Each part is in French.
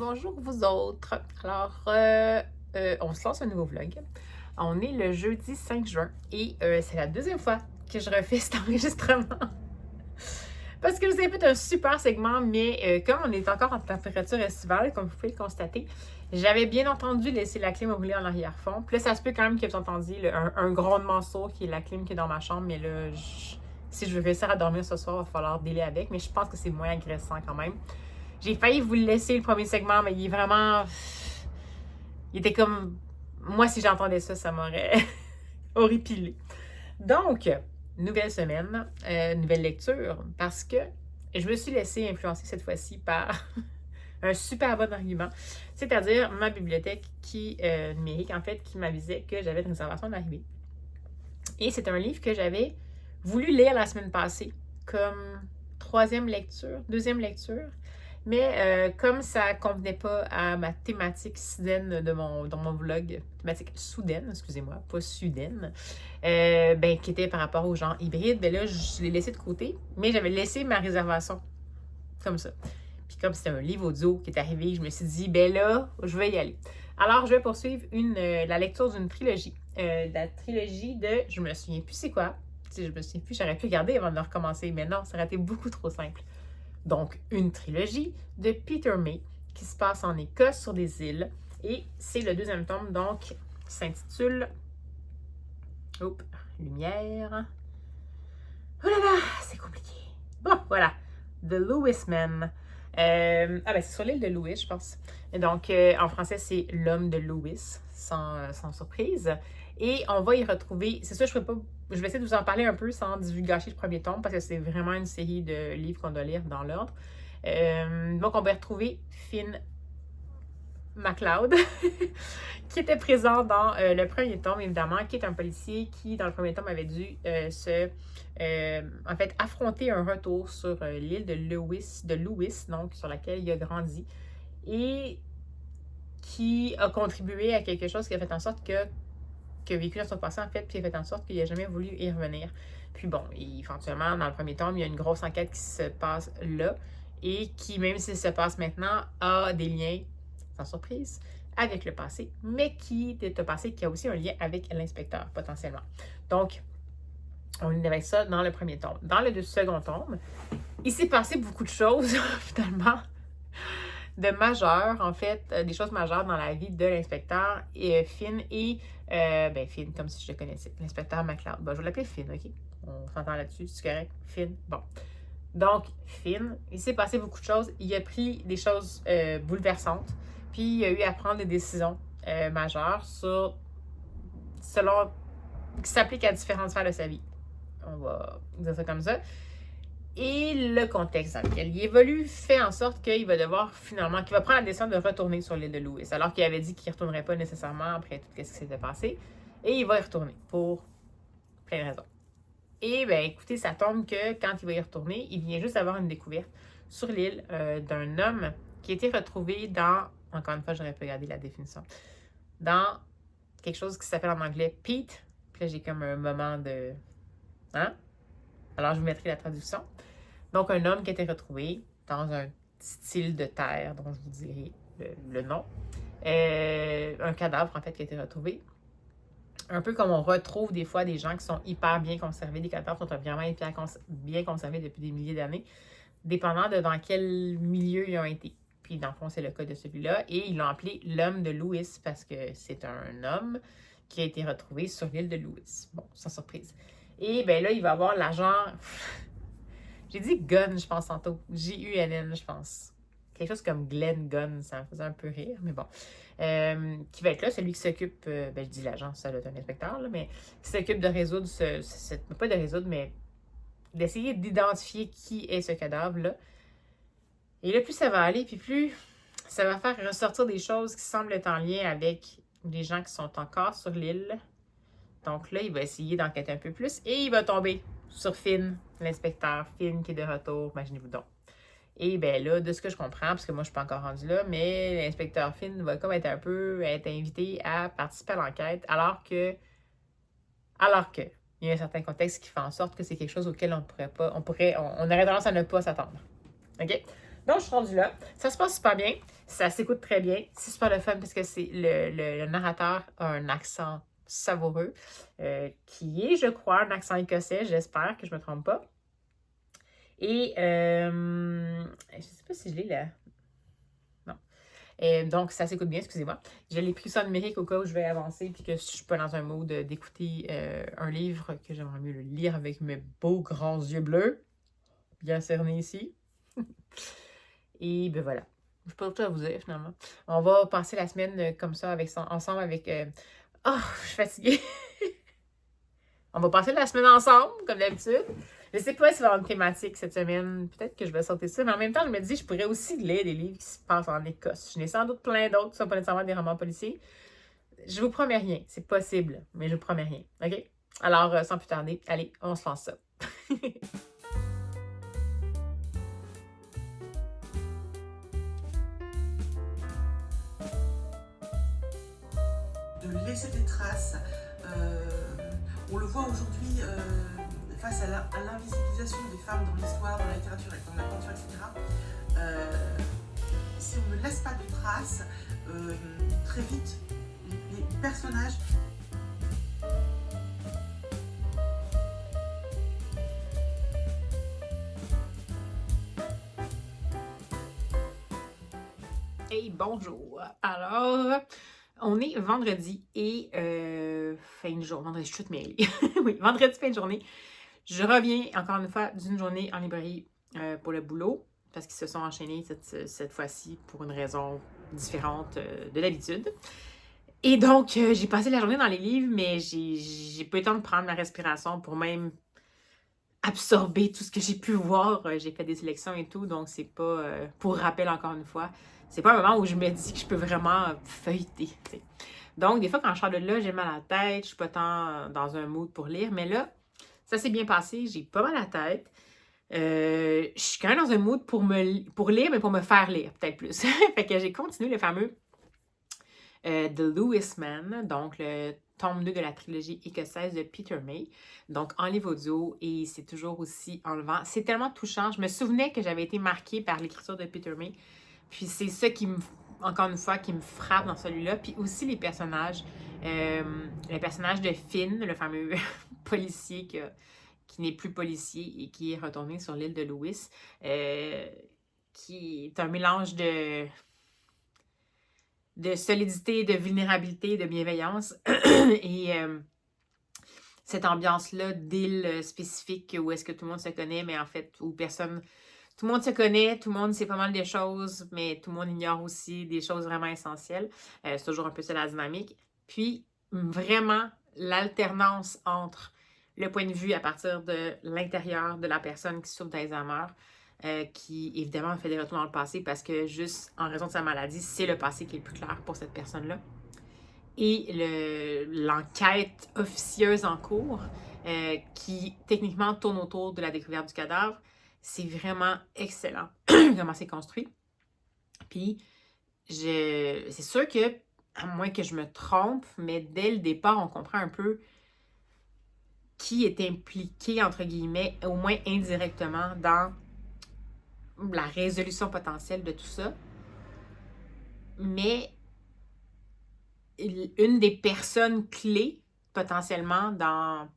bonjour vous autres. Alors, on se lance un nouveau vlog. On est le jeudi 5 juin et c'est la deuxième fois que je refais cet enregistrement. Parce que vous avez fait un super segment, mais comme on est encore en température estivale, comme vous pouvez le constater, j'avais bien entendu laisser la clim rouler en arrière-fond. Puis là, ça se peut quand même que vous entendiez un grondement sourd qui est la clim qui est dans ma chambre, mais là, si je veux réussir à dormir ce soir, il va falloir dealer avec, mais je pense que c'est moins agressant quand même. J'ai failli vous le laisser le premier segment, mais il est vraiment. Il était comme. Moi, si j'entendais ça, ça m'aurait horripilé. Donc, nouvelle semaine, nouvelle lecture, parce que je me suis laissée influencer cette fois-ci par un super bon argument, c'est-à-dire ma bibliothèque numérique, en fait, qui m'avisait que j'avais une réservation d'arrivée. Et c'est un livre que j'avais voulu lire la semaine passée comme deuxième lecture. Mais comme ça ne convenait pas à ma thématique soudaine dans mon vlog, thématique soudaine, excusez-moi, pas soudaine, qui était par rapport au genre hybride, ben là, je l'ai laissé de côté, mais j'avais laissé ma réservation comme ça. Puis comme c'était un livre audio qui est arrivé, je me suis dit, ben là, je vais y aller. Alors, je vais poursuivre la lecture d'une trilogie. La trilogie de, je me souviens plus c'est quoi, si je me souviens plus, j'aurais pu regarder avant de recommencer, mais non, ça aurait été beaucoup trop simple. Donc, une trilogie de Peter May qui se passe en Écosse sur des îles. Et c'est le deuxième tome, donc, s'intitule... Oups, lumière. Oh là là, c'est compliqué. Bon, voilà. The Lewis Man. C'est sur l'île de Lewis, je pense. Et donc, en français, c'est L'homme de Lewis, sans surprise. Et on va y retrouver... C'est ça, je vais essayer de vous en parler un peu sans divulgacher le premier tome, parce que c'est vraiment une série de livres qu'on doit lire dans l'ordre. Donc, on va y retrouver Finn MacLeod, qui était présent dans le premier tome, évidemment, qui est un policier qui, dans le premier tome, avait dû affronter un retour sur l'île de Lewis, donc sur laquelle il a grandi, et qui a contribué à quelque chose qui a fait en sorte que a vécu dans son passé, en fait, puis a fait en sorte qu'il n'a jamais voulu y revenir. Puis bon, éventuellement, dans le premier tome, il y a une grosse enquête qui se passe là, et qui, même si ça se passe maintenant, a des liens, sans surprise, avec le passé, mais qui est un passé qui a aussi un lien avec l'inspecteur, potentiellement. Donc, on est avec ça dans le premier tome. Dans le second tome, il s'est passé beaucoup de choses, finalement, de majeurs, en fait, des choses majeures dans la vie de l'inspecteur Finn et Finn, comme si je le connaissais, l'inspecteur MacLeod. Bon, je vais l'appeler Finn, OK? On s'entend là-dessus, c'est correct? Finn, bon. Donc, Finn, il s'est passé beaucoup de choses. Il a pris des choses bouleversantes, puis il a eu à prendre des décisions majeures qui s'appliquent à différentes sphères de sa vie. On va dire ça comme ça. Et le contexte dans lequel il évolue fait en sorte qu'il va devoir qu'il va prendre la décision de retourner sur l'île de Lewis, alors qu'il avait dit qu'il ne retournerait pas nécessairement après tout ce qui s'était passé. Et il va y retourner pour plein de raisons. Et bien, écoutez, ça tombe que quand il va y retourner, il vient juste d'avoir une découverte sur l'île d'un homme qui a été retrouvé dans, encore une fois, j'aurais pu regarder la définition, dans quelque chose qui s'appelle en anglais Pete. Puis là, j'ai comme un moment de... Hein? Alors, je vous mettrai la traduction. Donc, un homme qui a été retrouvé dans un style de terre, dont je vous dirai le nom. Un cadavre, en fait, qui a été retrouvé. Un peu comme on retrouve des fois des gens qui sont hyper bien conservés. Des cadavres sont vraiment hyper bien conservés depuis des milliers d'années, dépendant de dans quel milieu ils ont été. Puis, dans le fond, c'est le cas de celui-là. Et ils l'ont appelé l'homme de Lewis parce que c'est un homme qui a été retrouvé sur l'île de Lewis. Bon, sans surprise. Et bien là, il va avoir l'agent... J'ai dit Gunn, je pense, tantôt. Gunn, je pense. Quelque chose comme Glenn Gunn, ça me faisait un peu rire, mais bon. Qui va être là, celui qui s'occupe... je dis l'agent, ça doit être un inspecteur, là, mais qui s'occupe de résoudre pas de résoudre, mais d'essayer d'identifier qui est ce cadavre-là. Et là, plus ça va aller, puis plus ça va faire ressortir des choses qui semblent être en lien avec les gens qui sont encore sur l'île. Donc là, il va essayer d'enquêter un peu plus et il va tomber sur Finn, l'inspecteur Finn qui est de retour, imaginez-vous donc. Et bien là, de ce que je comprends, parce que moi je suis pas encore rendue là, mais l'inspecteur Finn va comme être invité à participer à l'enquête, alors que il y a un certain contexte qui fait en sorte que c'est quelque chose auquel on aurait tendance à ne pas s'attendre. OK? Donc, je suis rendue là. Ça se passe super bien. Ça s'écoute très bien. C'est super le fun parce que c'est le narrateur a un accent savoureux qui est, je crois, un accent écossais. J'espère que je ne me trompe pas. Et je ne sais pas si je l'ai là. Non. Donc, ça s'écoute bien, excusez-moi. Je l'ai pris ça en numérique au cas où je vais avancer puis que je ne suis pas dans un mode d'écouter un livre que j'aimerais mieux le lire avec mes beaux grands yeux bleus. Bien cernés ici. Et ben voilà. Je sais pas trop à vous dire finalement. On va passer la semaine comme ça ensemble avec. Oh, je suis fatiguée. On va passer la semaine ensemble, comme d'habitude. Je sais pas si va y avoir une thématique cette semaine. Peut-être que je vais sauter ça. Mais en même temps, je me dis, je pourrais aussi lire des livres qui se passent en Écosse. Je n'ai sans doute plein d'autres qui ne sont pas nécessairement des romans policiers. Je vous promets rien. C'est possible, mais je vous promets rien. OK? Alors, sans plus tarder, allez, on se lance ça. De laisser des traces. On le voit aujourd'hui face à l'invisibilisation des femmes dans l'histoire, dans la littérature, dans la peinture, etc. Si on ne laisse pas de traces, très vite, les personnages Hey, bonjour! Alors, on est vendredi et fin de journée. Vendredi, je suis toute mêlée. Oui, vendredi, fin de journée. Je reviens encore une fois d'une journée en librairie pour le boulot parce qu'ils se sont enchaînés cette fois-ci pour une raison différente de d'habitude. Et donc, j'ai passé la journée dans les livres, mais j'ai pas eu le temps de prendre ma respiration pour même absorber tout ce que j'ai pu voir. J'ai fait des sélections et tout, donc c'est pas, pour rappel encore une fois, c'est pas un moment où je me dis que je peux vraiment feuilleter. T'sais. Donc, des fois, quand je sors de là, j'ai mal à la tête, je suis pas tant dans un mood pour lire, mais là, ça s'est bien passé, j'ai pas mal à la tête. Je suis quand même dans un mood pour lire, mais pour me faire lire, peut-être plus. Fait que j'ai continué le fameux The Lewis Man, donc le tome 2 de la trilogie écossaise de Peter May, donc en livre audio, et c'est toujours aussi enlevant. C'est tellement touchant. Je me souvenais que j'avais été marquée par l'écriture de Peter May, puis c'est ça qui me, encore une fois, qui me frappe dans celui-là, puis aussi les personnages. Le personnage de Finn, le fameux policier qui n'est plus policier et qui est retourné sur l'île de Lewis, qui est un mélange de solidité, de vulnérabilité, de bienveillance. Et cette ambiance-là d'île spécifique où est-ce que tout le monde se connaît, mais en fait, où personne... Tout le monde se connaît, tout le monde sait pas mal des choses, mais tout le monde ignore aussi des choses vraiment essentielles. C'est toujours un peu ça la dynamique. Puis, vraiment, l'alternance entre le point de vue à partir de l'intérieur de la personne qui souffre d'Alzheimer, qui évidemment fait des retours dans le passé parce que juste en raison de sa maladie, c'est le passé qui est le plus clair pour cette personne-là. Et l'enquête officieuse en cours qui techniquement tourne autour de la découverte du cadavre, c'est vraiment excellent comment c'est construit. Puis, c'est sûr que, à moins que je me trompe, mais dès le départ, on comprend un peu qui est impliqué, entre guillemets, au moins indirectement, dans la résolution potentielle de tout ça. Mais une des personnes clés, potentiellement, dans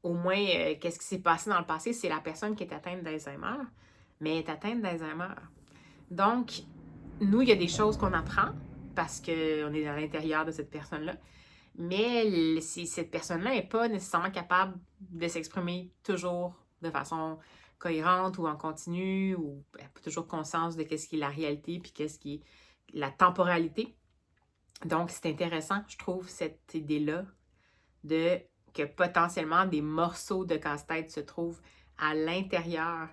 au moins qu'est-ce qui s'est passé dans le passé, c'est la personne qui est atteinte d'Alzheimer, mais elle est atteinte d'Alzheimer. Donc, nous, il y a des choses qu'on apprend parce qu'on est à l'intérieur de cette personne-là, mais cette personne-là n'est pas nécessairement capable de s'exprimer toujours de façon cohérente ou en continu, ou pas toujours conscience de qu'est-ce qui est la réalité puis qu'est-ce qui est la temporalité. Donc, c'est intéressant, je trouve, cette idée-là de que potentiellement des morceaux de casse-tête se trouvent à l'intérieur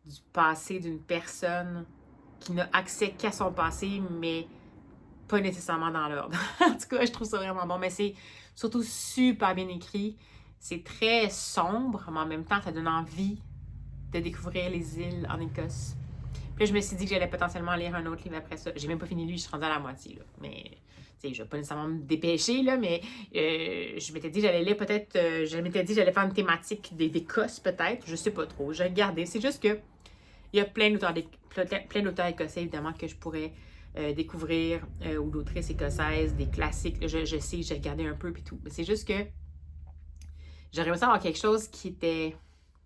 du passé d'une personne qui n'a accès qu'à son passé, mais pas nécessairement dans l'ordre. En tout cas, je trouve ça vraiment bon, mais c'est surtout super bien écrit. C'est très sombre, mais en même temps, ça donne envie de découvrir les îles en Écosse. Puis là, je me suis dit que j'allais potentiellement lire un autre livre après ça. J'ai même pas fini lui, je suis rendue à la moitié, là. Mais, tu sais, je vais pas nécessairement me dépêcher, là, mais je m'étais dit que j'allais lire peut-être... je m'étais dit que j'allais faire une thématique d'Écosse, peut-être. Je sais pas trop. Je vais regarder. C'est juste que il y a plein d'auteurs écossais, évidemment, que je pourrais découvrir, ou d'autrices écossaises, des classiques. Là, je sais, j'ai regardé un peu puis tout. Mais c'est juste que j'aurais aimé ça avoir quelque chose qui était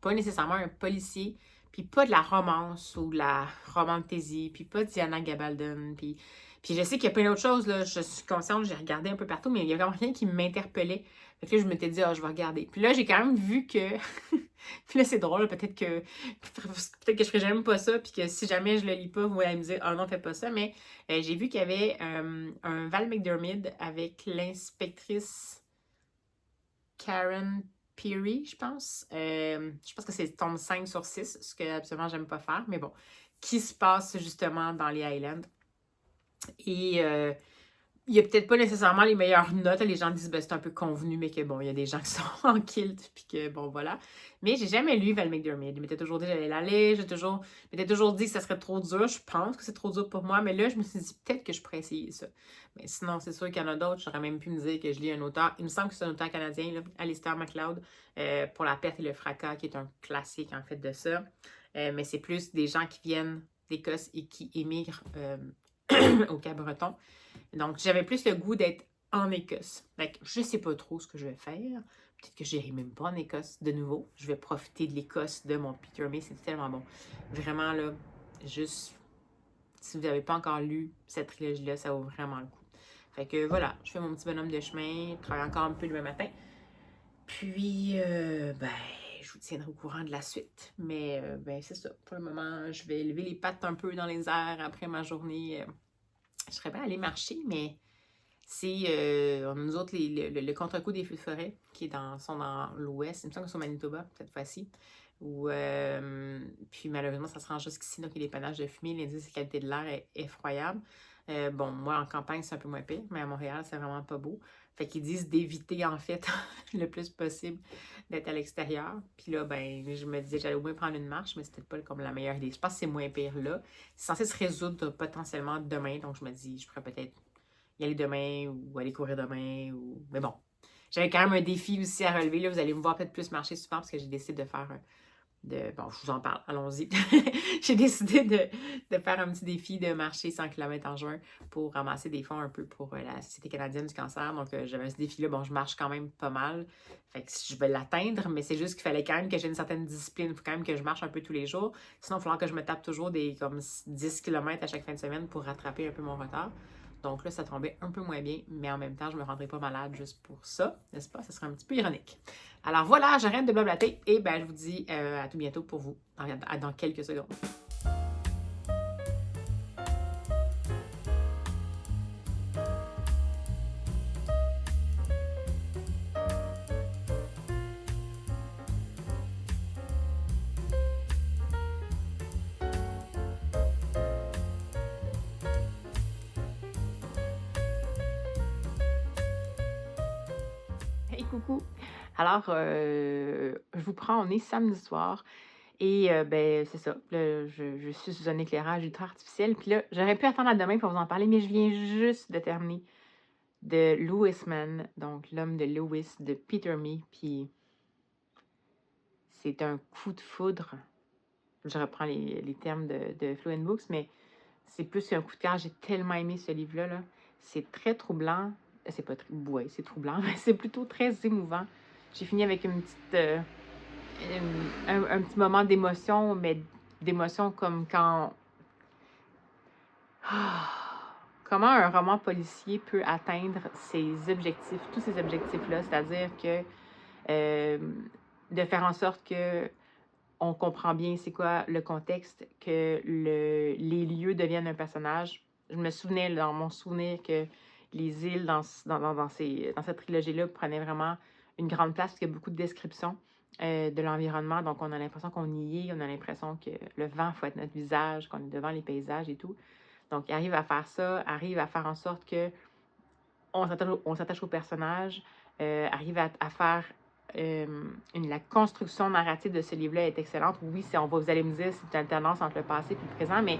pas nécessairement un policier, puis pas de la romance ou de la romantasy, puis pas Diana Gabaldon, puis je sais qu'il y a plein d'autres choses, là, je suis consciente, j'ai regardé un peu partout, mais il y a vraiment rien qui m'interpellait. Fait que là, je m'étais dit, ah, je vais regarder. Puis là, j'ai quand même vu que... puis là, c'est drôle, peut-être que je ferais jamais pas ça, puis que si jamais je le lis pas, vous allez me dire, ah non, fais pas ça, mais j'ai vu qu'il y avait un Val McDermid avec l'inspectrice Karen Peary, je pense. Je pense que c'est tome 5 sur 6, ce que absolument j'aime pas faire, mais bon, qui se passe justement dans les Highlands. Et il n'y a peut-être pas nécessairement les meilleures notes. Les gens disent que c'est un peu convenu, mais que bon, il y a des gens qui sont en kilt, puis que bon, voilà. Mais j'ai jamais lu Val McDermid. Il m'était toujours dit que j'allais la lire. M'étais toujours dit que ça serait trop dur. Je pense que c'est trop dur pour moi, mais là, je me suis dit peut-être que je pourrais essayer ça. Mais sinon, c'est sûr qu'il y en a d'autres. J'aurais même pu me dire que je lis un auteur. Il me semble que c'est un auteur canadien, là, Alistair MacLeod, pour La perte et le fracas, qui est un classique en fait de ça. Mais c'est plus des gens qui viennent d'Écosse et qui émigrent au Cap-Breton. Donc, j'avais plus le goût d'être en Écosse. Fait que je sais pas trop ce que je vais faire. Peut-être que j'irai même pas en Écosse de nouveau. Je vais profiter de l'Écosse de mon Peter May. C'est tellement bon. Vraiment, là, juste, si vous n'avez pas encore lu cette trilogie-là, ça vaut vraiment le coup. Fait que voilà, je fais mon petit bonhomme de chemin, je travaille encore un peu le matin. Puis, je vous tiendrai au courant de la suite. Mais, c'est ça. Pour le moment, je vais lever les pattes un peu dans les airs après ma journée. Je serais bien allée marcher, mais c'est, nous autres, le contre-coup des feux de forêt, qui sont dans l'ouest, il me semble qu'ils sont au Manitoba, cette fois-ci. Puis malheureusement, ça se rend jusqu'ici, donc il y a des panaches de fumée, l'indice de qualité de l'air est effroyable. Bon, moi, en campagne, c'est un peu moins pire, mais à Montréal, c'est vraiment pas beau. Fait qu'ils disent d'éviter, en fait, le plus possible d'être à l'extérieur. Puis là, je me disais, j'allais au moins prendre une marche, mais c'était pas comme la meilleure idée. Je pense que c'est moins pire là. C'est censé se résoudre potentiellement demain, donc je me dis, je pourrais peut-être y aller demain ou aller courir demain. Mais bon, j'avais quand même un défi aussi à relever. Là, vous allez me voir peut-être plus marcher souvent parce que j'ai décidé de faire bon, je vous en parle, allons-y. J'ai décidé de faire un petit défi de marcher 100 km en juin pour ramasser des fonds un peu pour la Société canadienne du cancer. Donc, j'avais ce défi-là. Bon, je marche quand même pas mal. Fait que je vais l'atteindre, mais c'est juste qu'il fallait quand même que j'ai une certaine discipline. Il faut quand même que je marche un peu tous les jours. Sinon, il va falloir que je me tape toujours des comme 10 km à chaque fin de semaine pour rattraper un peu mon retard. Donc là, ça tombait un peu moins bien, mais en même temps, je ne me rendrai pas malade juste pour ça, n'est-ce pas? Ça serait un petit peu ironique. Alors voilà, j'arrête de blablater et je vous dis à tout bientôt pour vous, dans quelques secondes. Hey, coucou! Alors, je vous prends, on est samedi soir et c'est ça, là, je suis sous un éclairage ultra artificiel. Puis là, j'aurais pu attendre à demain pour vous en parler, mais je viens juste de terminer de Lewisman, donc L'homme de Lewis, de Peter May. Puis c'est un coup de foudre. Je reprends les termes de Fluent Books, mais c'est plus qu'un coup de cœur. J'ai tellement aimé ce livre-là. Là. C'est très troublant. C'est pas très... Ouais, c'est troublant, mais c'est plutôt très émouvant. J'ai fini avec une petite... un petit moment d'émotion, mais d'émotion comme quand... Comment un roman policier peut atteindre ses objectifs, tous ces objectifs-là, c'est-à-dire que de faire en sorte que on comprend bien c'est quoi le contexte, que les lieux deviennent un personnage. Je me souvenais, dans mon souvenir, que les îles dans cette trilogie-là prenaient vraiment une grande place, parce qu'il y a beaucoup de descriptions de l'environnement. Donc, on a l'impression qu'on y est, on a l'impression que le vent faut être notre visage, qu'on est devant les paysages et tout. Donc, il arrive à faire ça, arrive à faire en sorte que on s'attache au personnage, arrive à faire la construction narrative de ce livre-là est excellente. Oui, vous allez me dire, c'est une alternance entre le passé et le présent, mais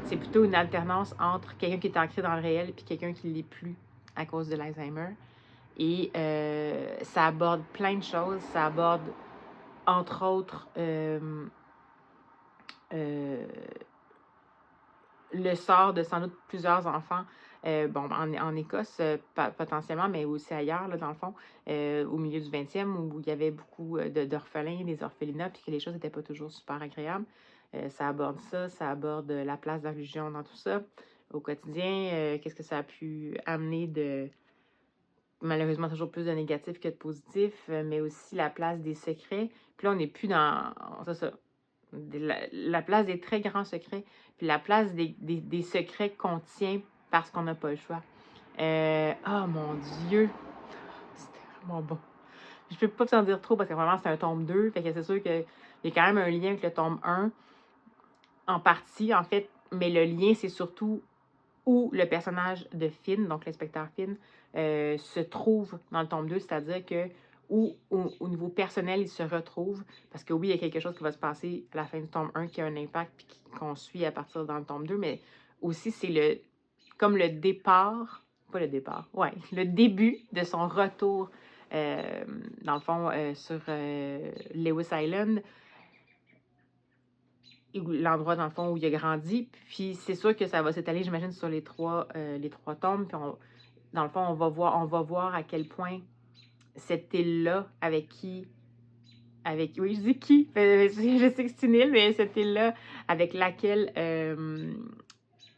c'est plutôt une alternance entre quelqu'un qui est ancré dans le réel et quelqu'un qui ne l'est plus à cause de l'Alzheimer. Et ça aborde plein de choses. Ça aborde, entre autres, le sort de sans doute plusieurs enfants, bon, en Écosse, potentiellement, mais aussi ailleurs, là, dans le fond, au milieu du 20e, où il y avait beaucoup d'orphelins, des orphelinats, puis que les choses n'étaient pas toujours super agréables. Ça aborde ça, ça aborde la place de la religion dans tout ça, au quotidien. Qu'est-ce que ça a pu amener de, malheureusement, toujours plus de négatif que de positif, mais aussi la place des secrets. Puis là, on n'est plus dans, ça, la place des très grands secrets, puis la place des secrets qu'on tient parce qu'on n'a pas le choix. Oh mon Dieu! C'était vraiment bon. Je peux pas t'en dire trop parce que vraiment c'est un tome 2, fait que c'est sûr qu'il y a quand même un lien avec le tome 1, en partie en fait, mais le lien c'est surtout où le personnage de Finn, donc l'inspecteur Finn, se trouve dans le tome 2, c'est-à-dire que où au niveau personnel, il se retrouve, parce que oui, il y a quelque chose qui va se passer à la fin du tome 1 qui a un impact puis qu'on suit à partir dans le tome 2, mais aussi c'est comme le départ, pas le départ, ouais, le début de son retour, dans le fond, sur Lewis Island, l'endroit dans le fond où il a grandi. Puis c'est sûr que ça va s'étaler, j'imagine, sur les trois tomes. Puis dans le fond, on va voir à quel point cette île-là, oui, je dis qui, je sais que c'est une île, mais cette île-là avec laquelle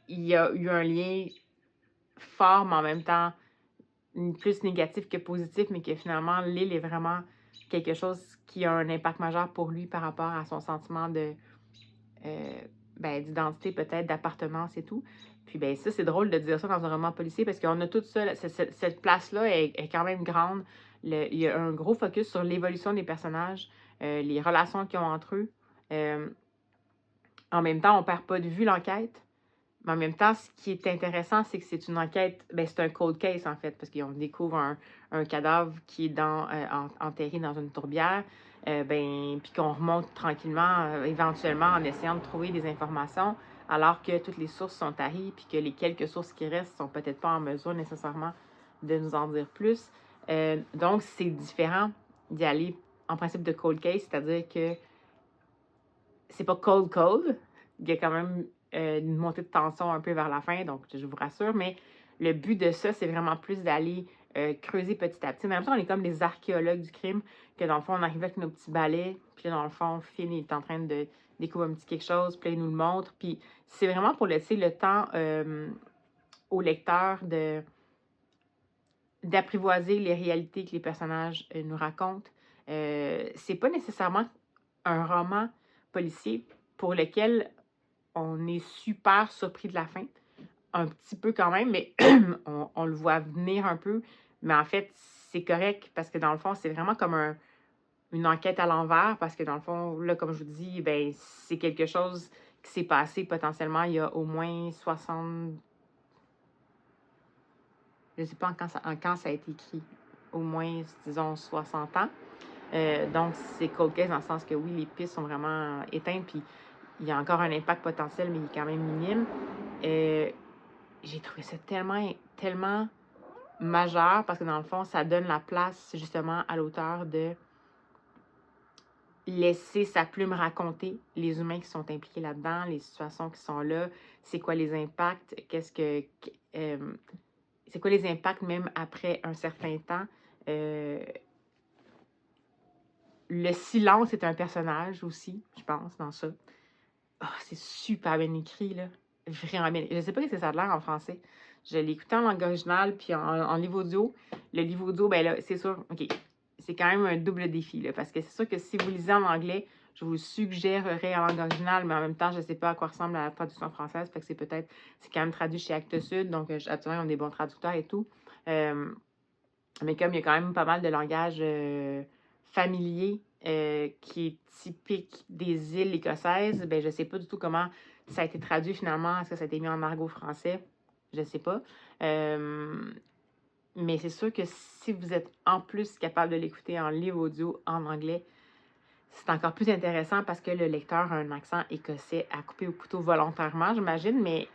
il y a eu un lien fort, mais en même temps plus négatif que positif, mais que finalement, l'île est vraiment quelque chose qui a un impact majeur pour lui par rapport à son sentiment de d'identité, peut-être, d'appartenance et tout. Puis ben ça, c'est drôle de dire ça dans un roman policier parce qu'on a tout ça, cette place-là est quand même grande. Il y a un gros focus sur l'évolution des personnages, les relations qu'ils ont entre eux. En même temps, on perd pas de vue l'enquête. Mais en même temps, ce qui est intéressant, c'est que c'est une enquête, c'est un cold case en fait, parce qu'on découvre un cadavre qui est enterré dans une tourbière, puis qu'on remonte tranquillement, éventuellement, en essayant de trouver des informations, alors que toutes les sources sont taries, puis que les quelques sources qui restent sont peut-être pas en mesure nécessairement de nous en dire plus. Donc, c'est différent d'y aller en principe de cold case, c'est-à-dire que c'est pas cold, il y a quand même une montée de tension un peu vers la fin, donc je vous rassure, mais le but de ça, c'est vraiment plus d'aller creuser petit à petit. En même temps, on est comme des archéologues du crime, que dans le fond, on arrive avec nos petits balais, puis là, dans le fond, Finn est en train de découvrir un petit quelque chose, puis là, il nous le montre, puis c'est vraiment pour laisser le temps au lecteur d'apprivoiser les réalités que les personnages nous racontent. C'est pas nécessairement un roman policier pour lequel on est super surpris de la fin. Un petit peu quand même, mais on le voit venir un peu. Mais en fait, c'est correct parce que dans le fond, c'est vraiment comme une enquête à l'envers parce que dans le fond, là, comme je vous dis, c'est quelque chose qui s'est passé potentiellement il y a au moins 60... Je ne sais pas quand ça a été écrit. Au moins, disons, 60 ans. Donc, c'est cold case dans le sens que oui, les pistes sont vraiment éteintes, puis il y a encore un impact potentiel, mais il est quand même minime. J'ai trouvé ça tellement majeur parce que dans le fond, ça donne la place justement à l'auteur de laisser sa plume raconter les humains qui sont impliqués là-dedans, les situations qui sont là, c'est quoi les impacts, c'est quoi les impacts même après un certain temps. Le silence est un personnage aussi, je pense, dans ça. Oh, c'est super bien écrit, là. Vraiment bien. Je ne sais pas ce que ça a l'air en français. Je l'ai écouté en langue originale, puis en livre audio. Le livre audio, ben là, c'est sûr, OK, c'est quand même un double défi, là, parce que c'est sûr que si vous lisez en anglais, je vous suggérerais en langue originale, mais en même temps, je ne sais pas à quoi ressemble la traduction française, fait que c'est quand même traduit chez Actes Sud, donc actuellement, on a des bons traducteurs et tout. Mais comme il y a quand même pas mal de langage familier qui est typique des îles écossaises, je ne sais pas du tout comment ça a été traduit finalement. Est-ce que ça a été mis en argot français? Je ne sais pas. Mais c'est sûr que si vous êtes en plus capable de l'écouter en livre audio en anglais, c'est encore plus intéressant parce que le lecteur a un accent écossais à couper au couteau volontairement, j'imagine, mais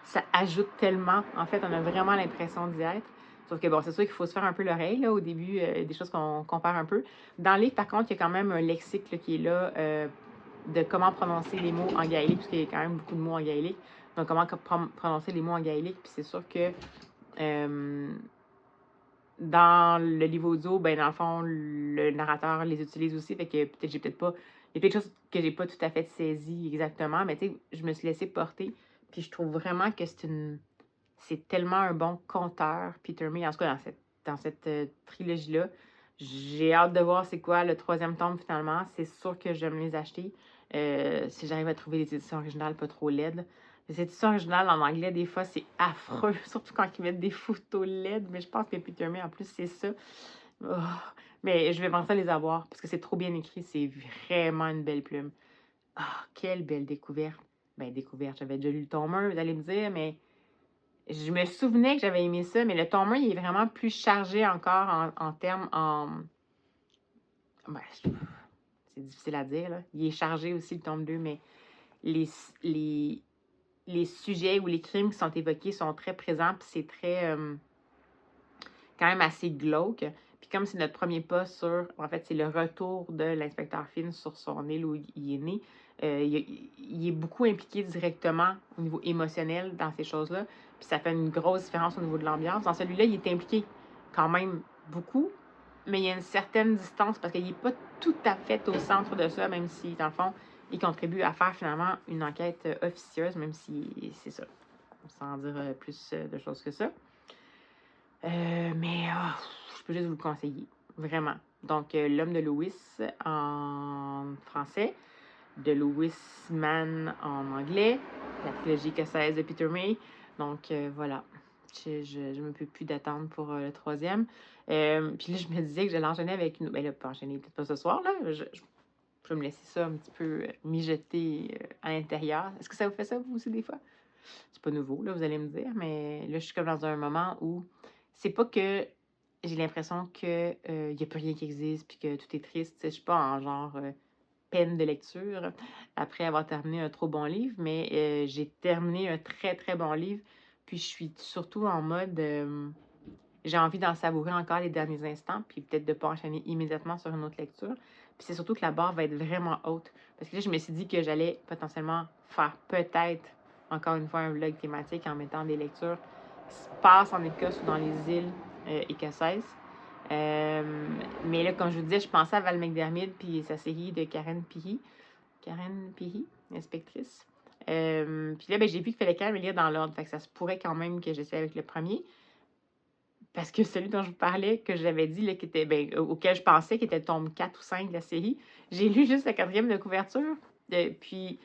ça ajoute tellement. En fait, on a vraiment l'impression d'y être. Sauf que bon, c'est sûr qu'il faut se faire un peu l'oreille, là, au début, des choses qu'on compare un peu. Dans le livre, par contre, il y a quand même un lexique là, qui est là de comment prononcer les mots en gaélique, parce qu'il y a quand même beaucoup de mots en gaélique. Donc, comment prononcer les mots en gaélique. Puis c'est sûr que dans le livre audio, ben dans le fond, le narrateur les utilise aussi. Fait que peut-être pas. Il y a quelque chose que j'ai pas tout à fait saisi exactement, mais tu sais, je me suis laissée porter. Puis je trouve vraiment que c'est tellement un bon conteur, Peter May, en tout cas dans cette trilogie-là. J'ai hâte de voir c'est quoi le 3e tome finalement. C'est sûr que je vais me les acheter. Si j'arrive à trouver des éditions originales pas trop laides. Les éditions originales en anglais, des fois, c'est affreux, surtout quand ils mettent des photos laides. Mais je pense que Peter May, en plus, c'est ça. Oh. Mais je vais penser à les avoir parce que c'est trop bien écrit. C'est vraiment une belle plume. Ah, quelle belle découverte. Ben, découverte, j'avais déjà lu le tome 1, vous allez me dire, mais je me souvenais que j'avais aimé ça, mais le tome 1, il est vraiment plus chargé encore en termes ben, c'est difficile à dire, là. Il est chargé aussi, le tome 2, mais les, les, les sujets ou les crimes qui sont évoqués sont très présents, puis c'est très, quand même assez glauque. Puis comme c'est notre premier pas sur, en fait, c'est le retour de l'inspecteur Finn sur son île où il est né, il est beaucoup impliqué directement au niveau émotionnel dans ces choses-là, puis ça fait une grosse différence au niveau de l'ambiance. Dans celui-là, il est impliqué quand même beaucoup, mais il y a une certaine distance parce qu'il n'est pas tout à fait au centre de ça, même si, dans le fond, il contribue à faire finalement une enquête officieuse, même si c'est ça, sans dire plus de choses que ça. Mais je peux juste vous le conseiller, vraiment. Donc, L'homme de Lewis en français, de Lewis Man en anglais, la trilogie écossaise de Peter May. Donc, voilà. Je me peux plus d'attendre pour le 3e. Puis là, je me disais que j'allais enchaîner avec une. Ben là, pas enchaîner, peut-être pas ce soir, là. Je vais me laisser ça un petit peu mijoter à l'intérieur. Est-ce que ça vous fait ça, vous aussi, des fois? C'est pas nouveau, là, vous allez me dire, mais là, je suis comme dans un moment où c'est pas que j'ai l'impression que y a plus rien qui existe puis que tout est triste. Je suis pas en genre peine de lecture après avoir terminé un trop bon livre, mais j'ai terminé un très, très bon livre. Puis je suis surtout en mode j'ai envie d'en savourer encore les derniers instants, puis peut-être de ne pas enchaîner immédiatement sur une autre lecture. Puis c'est surtout que la barre va être vraiment haute. Parce que là, je me suis dit que j'allais potentiellement faire peut-être, encore une fois, un vlog thématique en mettant des lectures qui se passent en Écosse ou dans les îles écossaises. Mais là, comme je vous disais, je pensais à Val McDermid puis sa série de Karen Pihi. Karen Pihi, inspectrice. Puis là, ben, j'ai vu qu'il fallait quand même lire dans l'ordre. Fait que ça se pourrait quand même que j'essaie avec le premier. Parce que celui dont je vous parlais, que j'avais dit, là, qui était, ben, auquel je pensais, qui était le tome 4 ou 5 de la série, j'ai lu juste la 4e de couverture. Puis,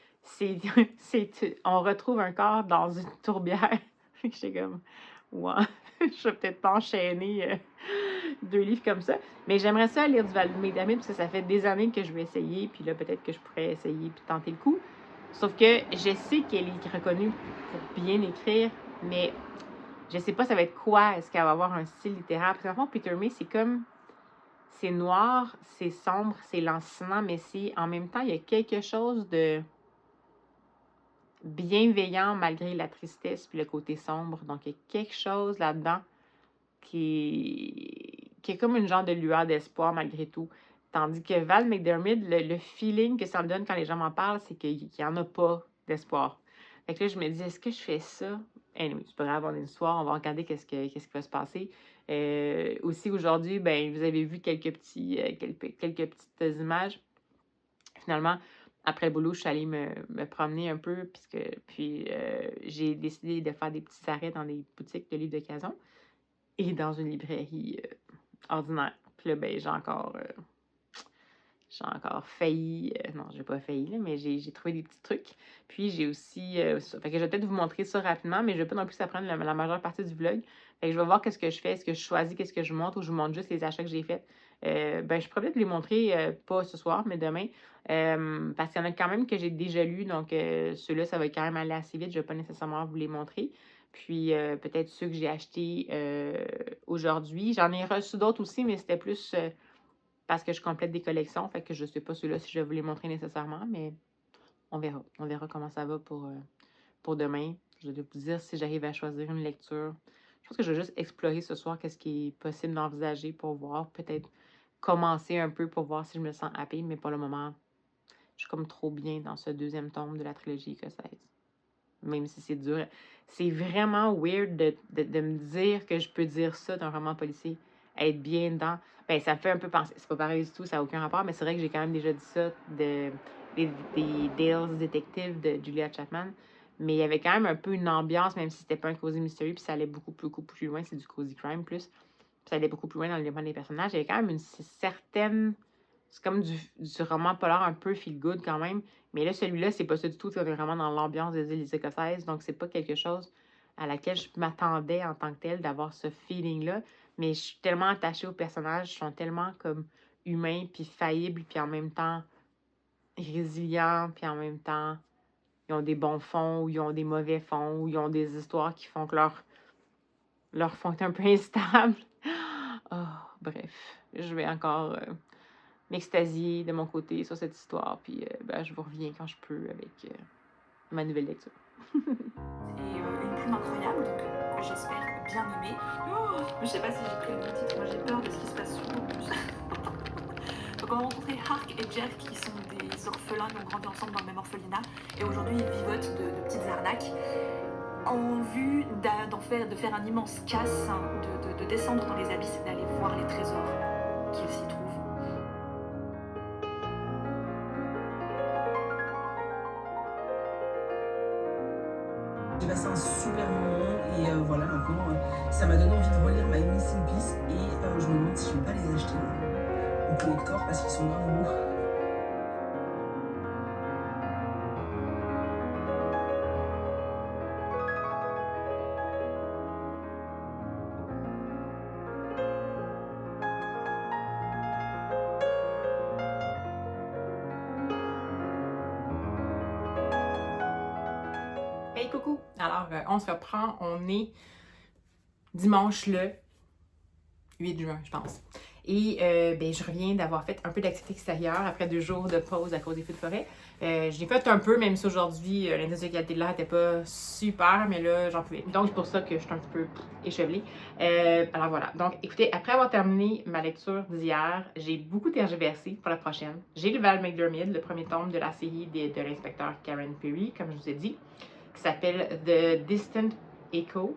on retrouve un corps dans une tourbière. J'étais comme, ouais, je vais peut-être pas enchaîner 2 livres comme ça. Mais j'aimerais ça lire du Val McDermid, parce que ça fait des années que je vais essayer. Puis là, peut-être que je pourrais essayer puis tenter le coup. Sauf que je sais qu'elle est reconnue pour bien écrire, mais je sais pas ça va être quoi. Est-ce qu'elle va avoir un style littéraire? Parce qu'en fond, Peter May, c'est comme... C'est noir, c'est sombre, c'est lancinant, mais c'est... En même temps, il y a quelque chose de bienveillant malgré la tristesse puis le côté sombre. Donc, il y a quelque chose là-dedans qui est comme une genre de lueur d'espoir malgré tout. Tandis que Val McDermid, le feeling que ça me donne quand les gens m'en parlent, c'est qu'il n'y en a pas d'espoir. Fait que là, je me dis, est-ce que je fais ça? Anyway, c'est pas grave, on est le soir, on va regarder qu'est-ce qui va se passer. Aussi, aujourd'hui, ben, vous avez vu quelques petites images. Finalement, après le boulot, je suis allée me promener un peu, puis j'ai décidé de faire des petits arrêts dans des boutiques de livres d'occasion et dans une librairie ordinaire. Puis là, ben, j'ai encore failli. Non, j'ai pas failli, là, mais j'ai trouvé des petits trucs. Puis j'ai aussi. Fait que je vais peut-être vous montrer ça rapidement, mais je vais pas non plus ça prendre la majeure partie du vlog. Fait que je vais voir qu'est-ce que je fais. Est-ce que je choisis qu'est-ce que je montre ou je vous montre juste les achats que j'ai faits. Ben, je pourrais peut-être les montrer, pas ce soir, mais demain. Parce qu'il y en a quand même que j'ai déjà lus. Donc, ceux-là, ça va quand même aller assez vite. Je vais pas nécessairement vous les montrer. Puis, peut-être ceux que j'ai achetés aujourd'hui. J'en ai reçu d'autres aussi, mais c'était plus parce que je complète des collections. Fait que je sais pas ceux-là si je vais vous les montrer nécessairement, mais on verra. On verra comment ça va pour demain. Je vais vous dire si j'arrive à choisir une lecture. Je pense que je vais juste explorer ce soir qu'est-ce qui est possible d'envisager pour voir. Peut-être commencer un peu pour voir si je me sens happée, mais pour le moment, suis comme trop bien dans ce deuxième tome de la trilogie écossaise. Même si c'est dur. C'est vraiment weird de me dire que je peux dire ça d'un roman policier. Être bien dedans. Ben, ça me fait un peu penser. C'est pas pareil du tout, ça n'a aucun rapport, mais c'est vrai que j'ai quand même déjà dit ça des Dale's Detective de Julia Chapman. Mais il y avait quand même un peu une ambiance, même si c'était pas un cozy mystery, puis ça allait beaucoup plus loin. C'est du cozy crime plus. Puis ça allait beaucoup plus loin dans le développement des personnages. Il y avait quand même une certaine. C'est comme du roman polar un peu feel good quand même. Mais là, celui-là, c'est pas ça du tout. On est vraiment dans l'ambiance des îles écossaises. Donc, c'est pas quelque chose à laquelle je m'attendais en tant que telle d'avoir ce feeling-là. Mais je suis tellement attachée aux personnages. Ils sont tellement comme humains, puis faillibles, puis en même temps résilients, puis en même temps, ils ont des bons fonds, ou ils ont des mauvais fonds, ou ils ont des histoires qui font que leur fond est un peu instable. Oh, bref, je vais encore m'extasier de mon côté sur cette histoire, puis ben, je vous reviens quand je peux avec ma nouvelle lecture. Et une plume incroyable, donc que j'espère bien aimer. Oh, je sais pas si j'ai pris le bon titre, moi j'ai peur de ce qui se passe souvent en plus. Donc on va rencontrer Hark et Jerk qui sont des orphelins qui ont grandi ensemble dans le même orphelinat et aujourd'hui ils vivotent de petites arnaques en vue de faire un immense casse, de descendre dans les abysses et d'aller voir les trésors qu'ils s'y trouvent. J'ai passé un super moment et voilà, maintenant ça m'a donné envie de relire My Missing Piece et je me demande si je vais pas les acheter en collector parce qu'ils sont grave beaux. Hey coucou! Alors, on se reprend. On est dimanche le 8 juin, je pense. Et ben, je reviens d'avoir fait un peu d'activité extérieure après 2 jours de pause à cause des feux de forêt. J'ai fait un peu, même si aujourd'hui, l'indice de qualité de l'air n'était pas super, mais là, j'en pouvais. Donc, c'est pour ça que je suis un petit peu échevelée. Alors voilà. Donc, écoutez, après avoir terminé ma lecture d'hier, j'ai beaucoup tergiversé pour la prochaine. J'ai lu Val McDermid, le premier tome de la série de l'inspecteur Karen Perry, comme je vous ai dit, qui s'appelle The Distant Echo.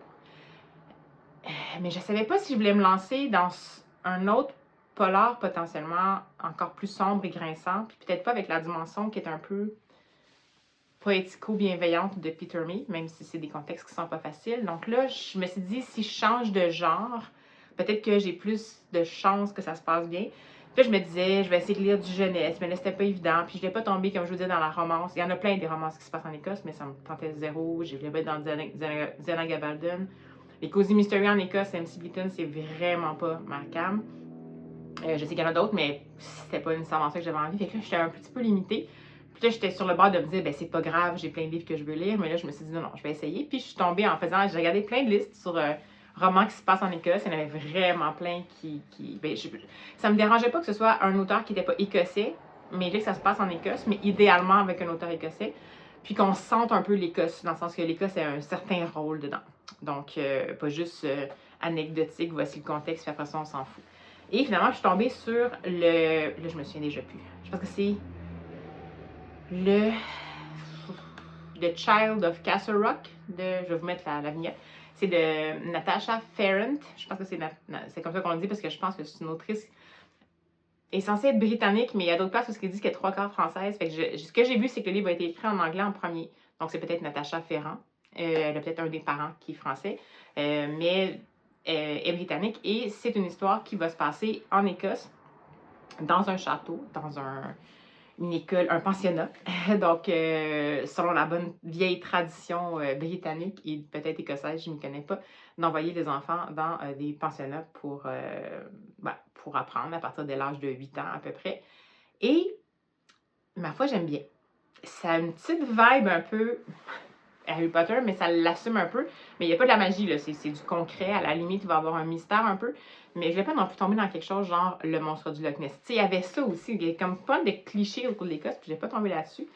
Mais je savais pas si je voulais me lancer dans un autre polar potentiellement encore plus sombre et grinçant, puis peut-être pas avec la dimension qui est un peu poético-bienveillante de Peter May, même si c'est des contextes qui sont pas faciles. Donc là, je me suis dit, si je change de genre, peut-être que j'ai plus de chances que ça se passe bien. Puis là, je me disais, je vais essayer de lire du jeunesse, mais là, c'était pas évident. Puis je l'ai pas tombé, comme je vous disais, dans la romance. Il y en a plein des romances qui se passent en Écosse, mais ça me tentait zéro. Je voulais pas être dans Diana Gabaldon. Les Cozy Mystery en Écosse, MC Beaton, c'est vraiment pas ma cam. Je sais qu'il y en a d'autres, mais c'était pas nécessairement ça que j'avais envie. Fait que là, j'étais un petit peu limitée. Puis là, j'étais sur le bord de me dire, ben c'est pas grave, j'ai plein de livres que je veux lire. Mais là, je me suis dit, non, je vais essayer. Puis je suis tombée en faisant, j'ai regardé plein de listes sur romans qui se passent en Écosse. Il y en avait vraiment plein ben, ça me dérangeait pas que ce soit un auteur qui n'était pas écossais, mais là, que ça se passe en Écosse, mais idéalement avec un auteur écossais. Puis qu'on sente un peu l'Écosse, dans le sens que l'Écosse a un certain rôle dedans. Donc, pas juste anecdotique, voici le contexte, puis après ça, on s'en fout. Et finalement, je suis tombée sur le... Là, je me souviens déjà plus. Je pense que c'est le... The Child of Castle Rock. Je vais vous mettre la vignette. C'est de Natasha Farrant. Je pense que c'est comme ça qu'on le dit parce que je pense que c'est une autrice est censée être britannique, mais il y a d'autres places où ils disent qu'elle est 3/4 française. Fait que ce que j'ai vu, c'est que le livre a été écrit en anglais en premier. Donc, c'est peut-être Natasha Ferrand. Elle a peut-être un des parents qui est français. Mais est britannique. Et c'est une histoire qui va se passer en Écosse, dans un château, dans une école, un pensionnat. Donc, selon la bonne vieille tradition britannique et peut-être écossaise, je ne m'y connais pas, d'envoyer les enfants dans des pensionnats pour apprendre à partir de l'âge de 8 ans à peu près. Et, ma foi, j'aime bien. Ça a une petite vibe un peu Harry Potter, mais ça l'assume un peu. Mais il n'y a pas de la magie, là. C'est du concret. À la limite, il va y avoir un mystère un peu. Mais je ne vais pas non plus tomber dans quelque chose genre le monstre du Loch Ness. Tu sais, il y avait ça aussi. Il y a comme pas de clichés autour de l'Écosse, puis je n'ai pas tombé là-dessus.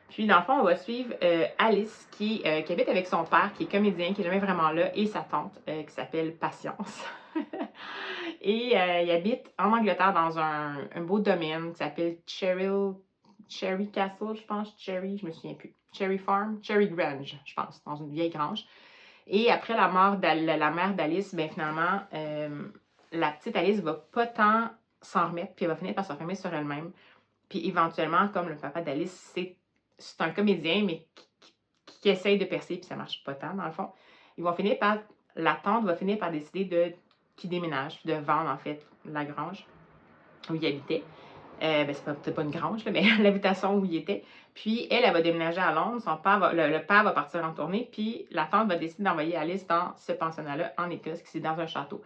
Puis, dans le fond, on va suivre Alice, qui habite avec son père, qui est comédien, qui n'est jamais vraiment là, et sa tante, qui s'appelle Patience. Et il habite en Angleterre dans un beau domaine qui s'appelle Cherry Castle, je pense, Cherry, je me souviens plus. Cherry Farm, Cherry Grange, je pense, dans une vieille grange. Et après la mort de la mère d'Alice, ben finalement, la petite Alice va pas tant s'en remettre, puis elle va finir par se refermer sur elle-même. Puis éventuellement, comme le papa d'Alice, c'est un comédien, mais qui essaye de percer, puis ça marche pas tant, dans le fond. La tante va finir par décider qu'il déménage, de vendre, en fait, la grange où il habitait. Ben, c'est pas une grange, là, mais l'habitation où il était. Puis elle va déménager à Londres. Le père va partir en tournée. Puis la tante va décider d'envoyer Alice dans ce pensionnat-là en Écosse, qui c'est dans un château.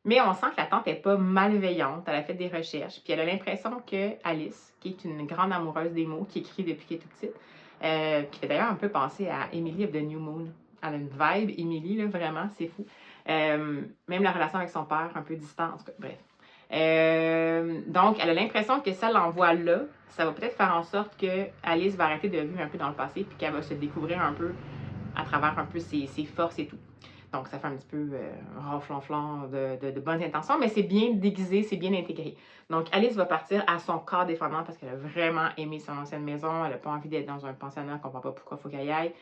Mais on sent que la tante n'est pas malveillante. Elle a fait des recherches. Puis elle a l'impression que Alice, qui est une grande amoureuse des mots, qui écrit depuis qu'elle est toute petite, qui fait d'ailleurs un peu penser à Emily of the New Moon. Elle a une vibe, Emily, là, vraiment, c'est fou. Même la relation avec son père, un peu distante, en tout cas, bref. Donc, elle a l'impression que ça l'envoie là. Ça va peut-être faire en sorte que Alice va arrêter de vivre un peu dans le passé puis qu'elle va se découvrir un peu à travers un peu ses forces et tout. Donc, ça fait un petit peu ronflant de bonnes intentions, mais c'est bien déguisé, c'est bien intégré. Donc, Alice va partir à son corps défendant parce qu'elle a vraiment aimé son ancienne maison. Elle n'a pas envie d'être dans un pensionnat, elle ne comprend pas pourquoi il faut qu'elle y aille.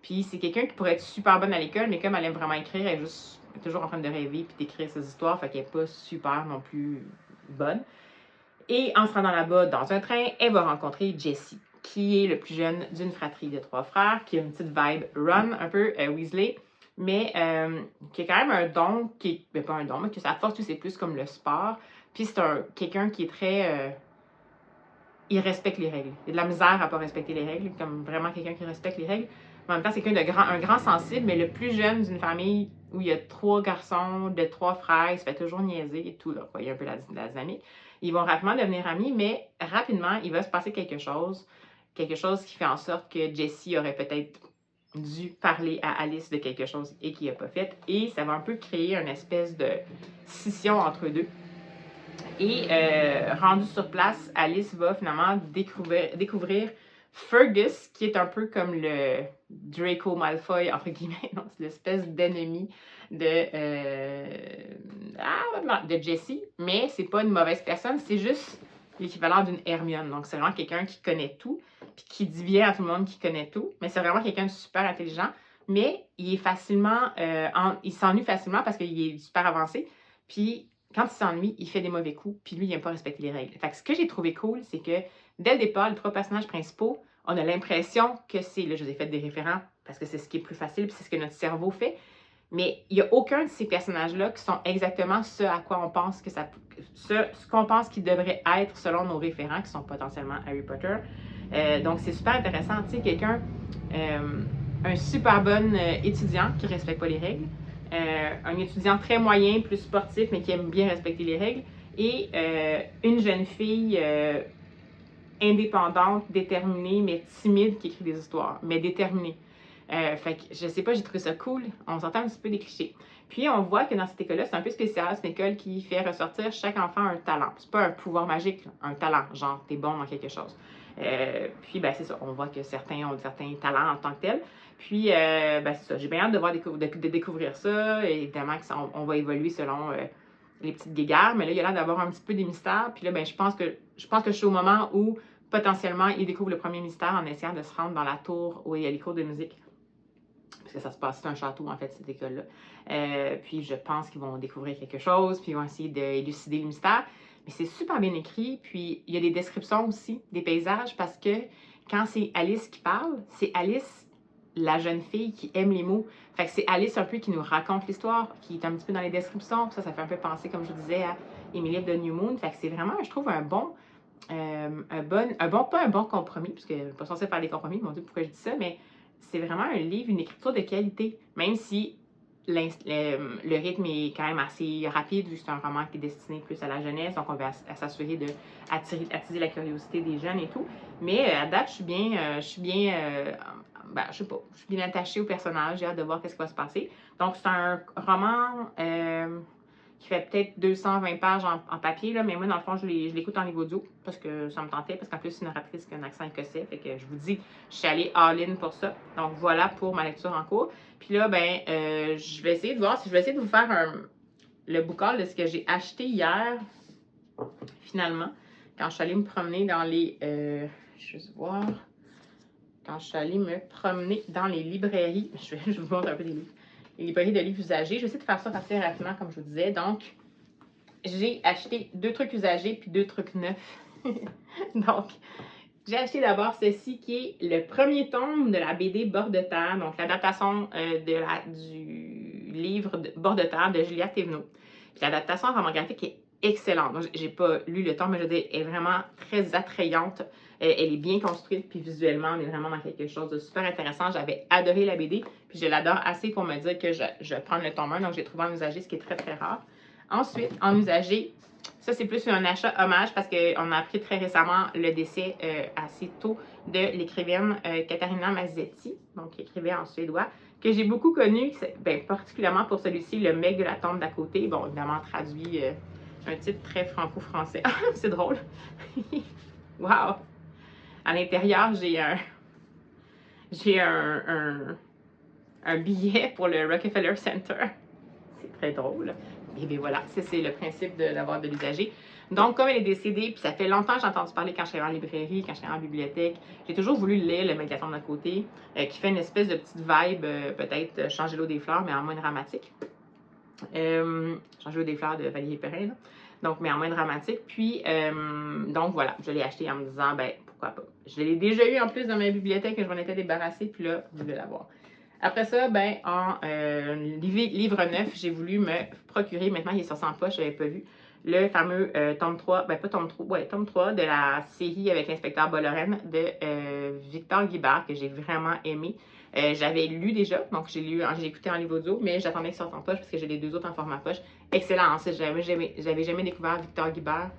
Puis, c'est quelqu'un qui pourrait être super bonne à l'école, mais comme elle aime vraiment écrire, elle est toujours en train de rêver puis d'écrire ses histoires, fait qu'elle n'est pas super non plus bonne. Et en se rendant là-bas dans un train, elle va rencontrer Jessie, qui est le plus jeune d'une fratrie de 3 frères, qui a une petite vibe Ron, un peu Weasley, mais qui a quand même un don, pas un don, mais que sa force, c'est plus comme le sport. Puis c'est quelqu'un qui est très... il respecte les règles. Il a de la misère à ne pas respecter les règles, comme vraiment quelqu'un qui respecte les règles. Mais en même temps, c'est un grand sensible, mais le plus jeune d'une famille où il y a 3 garçons, 3 frères, il se fait toujours niaiser et tout. Là, il y a un peu la dynamique. Ils vont rapidement devenir amis, mais rapidement, il va se passer quelque chose qui fait en sorte que Jessie aurait peut-être dû parler à Alice de quelque chose et qu'il n'a pas fait. Et ça va un peu créer une espèce de scission entre eux deux. Et rendue sur place, Alice va finalement découvrir Fergus, qui est un peu comme le Draco Malfoy, entre guillemets, c'est l'espèce d'ennemi de Jessie, mais c'est pas une mauvaise personne, c'est juste l'équivalent d'une Hermione. Donc, c'est vraiment quelqu'un qui connaît tout, puis qui dit bien à tout le monde qu'il connaît tout, mais c'est vraiment quelqu'un de super intelligent, mais il est facilement, il s'ennuie facilement parce qu'il est super avancé, puis quand il s'ennuie, il fait des mauvais coups, puis lui, il n'aime pas respecter les règles. Fait que ce que j'ai trouvé cool, c'est que dès le départ, les 3 personnages principaux, on a l'impression que c'est, là, je vous ai fait des référents parce que c'est ce qui est plus facile, puis c'est ce que notre cerveau fait, mais il n'y a aucun de ces personnages-là qui sont exactement ce à quoi on pense que ce qu'on pense qu'ils devraient être selon nos référents, qui sont potentiellement Harry Potter. Donc, c'est super intéressant. Tu sais, quelqu'un, un super bon étudiant qui ne respecte pas les règles, un étudiant très moyen, plus sportif, mais qui aime bien respecter les règles, et une jeune fille indépendante, déterminée, mais timide, qui écrit des histoires, mais déterminée. Fait que, je sais pas, j'ai trouvé ça cool. On s'entend un petit peu des clichés. Puis, on voit que dans cette école-là, c'est un peu spécial. C'est une école qui fait ressortir chaque enfant un talent. C'est pas un pouvoir magique, là, un talent. Genre, t'es bon dans quelque chose. Puis, ben, c'est ça. On voit que certains ont certains talents en tant que tels. Puis, ben, c'est ça. J'ai bien hâte de découvrir ça. Et évidemment, on va évoluer selon les petites guéguerres. Mais là, il y a l'air d'avoir un petit peu des mystères. Puis là, ben, je pense que je suis au moment où, potentiellement, ils découvrent le premier mystère en essayant de se rendre dans la tour où il y a les cours de musique. Parce que ça se passe, c'est un château, en fait, cette école-là. Puis je pense qu'ils vont découvrir quelque chose, puis ils vont essayer d'élucider le mystère. Mais c'est super bien écrit, puis il y a des descriptions aussi, des paysages, parce que quand c'est Alice qui parle, c'est Alice, la jeune fille qui aime les mots. Fait que c'est Alice un peu qui nous raconte l'histoire, qui est un petit peu dans les descriptions. Ça fait un peu penser, comme je vous disais, à Emily of the New Moon. Fait que c'est vraiment, je trouve, pas un bon compromis, parce que je ne suis pas censée faire des compromis, mon Dieu, pourquoi je dis ça, mais c'est vraiment un livre, une écriture de qualité, même si le rythme est quand même assez rapide, vu que c'est un roman qui est destiné plus à la jeunesse, donc on va s'assurer d'attiser la curiosité des jeunes et tout. Mais à date, je suis bien attachée au personnage, j'ai hâte de voir ce qui va se passer. Donc, c'est un roman qui fait peut-être 220 pages en papier, là, mais moi, dans le fond, je l'écoute en livre audio parce que ça me tentait, parce qu'en plus, c'est une narratrice qui a un accent écossais, fait que je vous dis, je suis allée all-in pour ça. Donc, voilà pour ma lecture en cours. Puis là, ben, je vais essayer de voir si je vais essayer de vous faire le book haul de ce que j'ai acheté hier, finalement, quand je suis allée me promener dans les juste voir. Quand je suis allée me promener dans les librairies, je vous montre un peu des livres. Les librairies de livres usagés. Je vais essayer de faire ça assez rapidement, comme je vous disais. Donc, j'ai acheté 2 trucs usagés puis 2 trucs neufs. Donc, j'ai acheté d'abord ceci qui est le premier tome de la BD Bord de terre, donc l'adaptation du livre Bord de terre de Julia Thévenot. L'adaptation roman graphique est excellente. Moi, j'ai pas lu le tome, mais je veux dire, elle est vraiment très attrayante. Elle est bien construite, puis visuellement, on est vraiment dans quelque chose de super intéressant. J'avais adoré la BD, puis je l'adore assez pour me dire que je vais prendre le tome 1, donc j'ai trouvé en usagé, ce qui est très, très rare. Ensuite, en usagé, ça, c'est plus un achat hommage parce qu'on a appris très récemment le décès assez tôt de l'écrivaine Katarina Mazzetti, donc qui écrivait en suédois, que j'ai beaucoup connu, particulièrement pour celui-ci, Le mec de la tombe d'à côté. Bon, évidemment, traduit un titre très franco-français. C'est drôle. Wow! À l'intérieur, j'ai un billet pour le Rockefeller Center. C'est très drôle. Et bien voilà, c'est le principe d'avoir de l'usager. Donc, comme elle est décédée, puis ça fait longtemps que j'ai entendu parler quand j'étais en librairie, quand j'étais en bibliothèque, j'ai toujours voulu lire Le Mégaton d'à côté, qui fait une espèce de petite vibe, peut-être changer l'eau des fleurs, mais en moins dramatique. Changer l'eau des fleurs de Valérie Perrin, là. Donc, mais en moins dramatique. Puis, donc voilà, je l'ai acheté en me disant, ben pourquoi pas. Je l'ai déjà eu en plus dans ma bibliothèque et je m'en étais débarrassée, puis là, je vais l'avoir. Après ça, ben, en livre neuf, j'ai voulu me procurer, maintenant il est sorti en poche, je n'avais pas vu, le fameux tome 3, ben pas tome 3, ouais, tome 3 de la série avec l'inspecteur Bollorène de Victor Guibert, que j'ai vraiment aimé. J'avais lu déjà, donc j'ai écouté en livre audio, mais j'attendais qu'il sorte en poche parce que j'ai les 2 autres en format poche. Excellent, hein, j'avais jamais découvert Victor Guibert,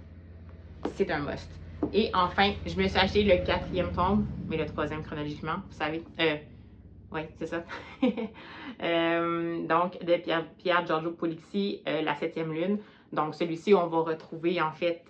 c'est un must. Et enfin, je me suis acheté le 4e tome, mais le 3e chronologiquement, vous savez. Oui, c'est ça. Donc, de Pierre Giorgio Polizzi, La 7e lune. Donc, celui-ci, on va retrouver, en fait,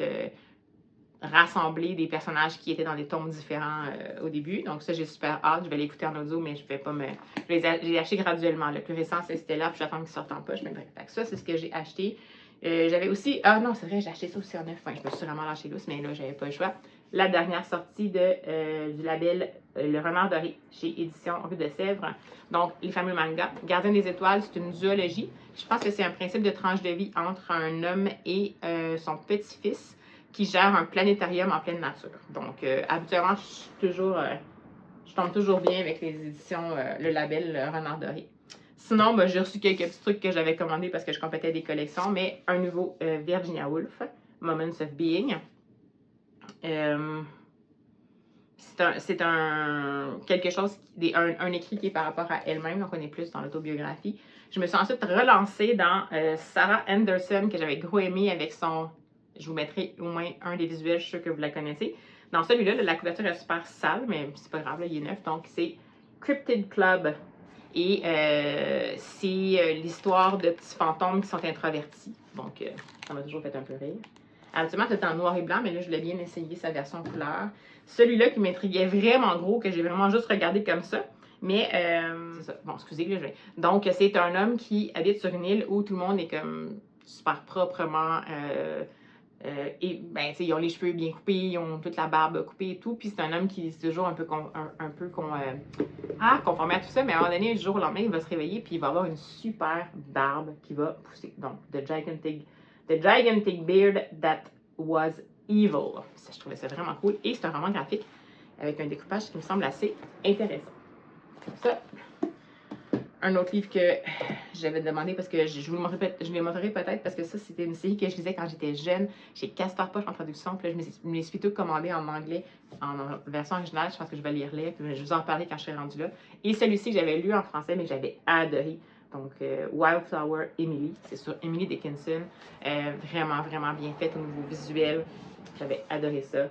rassembler des personnages qui étaient dans des tomes différents au début. Donc, ça, j'ai super hâte. Je vais l'écouter en audio, mais je vais pas me... Je l'ai acheté graduellement. Le plus récent, c'était là, puis j'attends qu'il sorte en poche. Mais bref, ça, c'est ce que j'ai acheté. J'avais aussi... Ah non, c'est vrai, j'ai acheté ça aussi en neuf. Enfin, je me suis vraiment lâché lousse, mais là, j'avais pas le choix. La dernière sortie du label Le Renard Doré chez Édition Rue de Sèvres. Donc, les fameux mangas. Gardien des étoiles, c'est une duologie. Je pense que c'est un principe de tranche de vie entre un homme et son petit-fils qui gère un planétarium en pleine nature. Donc, habituellement, je tombe toujours bien avec les éditions, le label Renard Doré. Sinon, ben, j'ai reçu quelques petits trucs que j'avais commandés parce que je complétais des collections, mais un nouveau Virginia Woolf, Moments of Being. C'est quelque chose, un écrit qui est par rapport à elle-même, donc on est plus dans l'autobiographie. Je me suis ensuite relancée dans Sarah Anderson, que j'avais gros aimé avec son... Je vous mettrai au moins un des visuels, je suis sûre que vous la connaissez. Dans celui-là, la couverture est super sale, mais c'est pas grave, là, il est neuf. Donc, c'est Cryptid Club. Et c'est l'histoire de petits fantômes qui sont introvertis. Donc, ça m'a toujours fait un peu rire. Habituellement, c'est en noir et blanc, mais là, je voulais bien essayer sa version couleur. Celui-là qui m'intriguait vraiment gros, que j'ai vraiment juste regardé comme ça. Mais, c'est ça. Bon, excusez, là, Donc, c'est un homme qui habite sur une île où tout le monde est comme super proprement... et ben, ils ont les cheveux bien coupés, ils ont toute la barbe coupée et tout. Puis c'est un homme qui est toujours un peu conformé à tout ça. Mais à un moment donné, du jour au lendemain, il va se réveiller puis il va avoir une super barbe qui va pousser. Donc, the gigantic beard that was evil. Ça, je trouvais ça vraiment cool. Et c'est un roman graphique avec un découpage qui me semble assez intéressant. Ça, un autre livre que j'avais demandé parce que je vous le montrerai peut-être parce que ça, c'était une série que je lisais quand j'étais jeune chez Castor Poche en traduction. Puis là, je me suis tout commandé en anglais, en version originale. Je pense que je vais lire là. Puis je vous en reparler quand je serai rendue là. Et celui-ci que j'avais lu en français, mais que j'avais adoré. Donc, Wildflower Emily. C'est sur Emily Dickinson. Vraiment, vraiment bien fait au niveau visuel. J'avais adoré ça.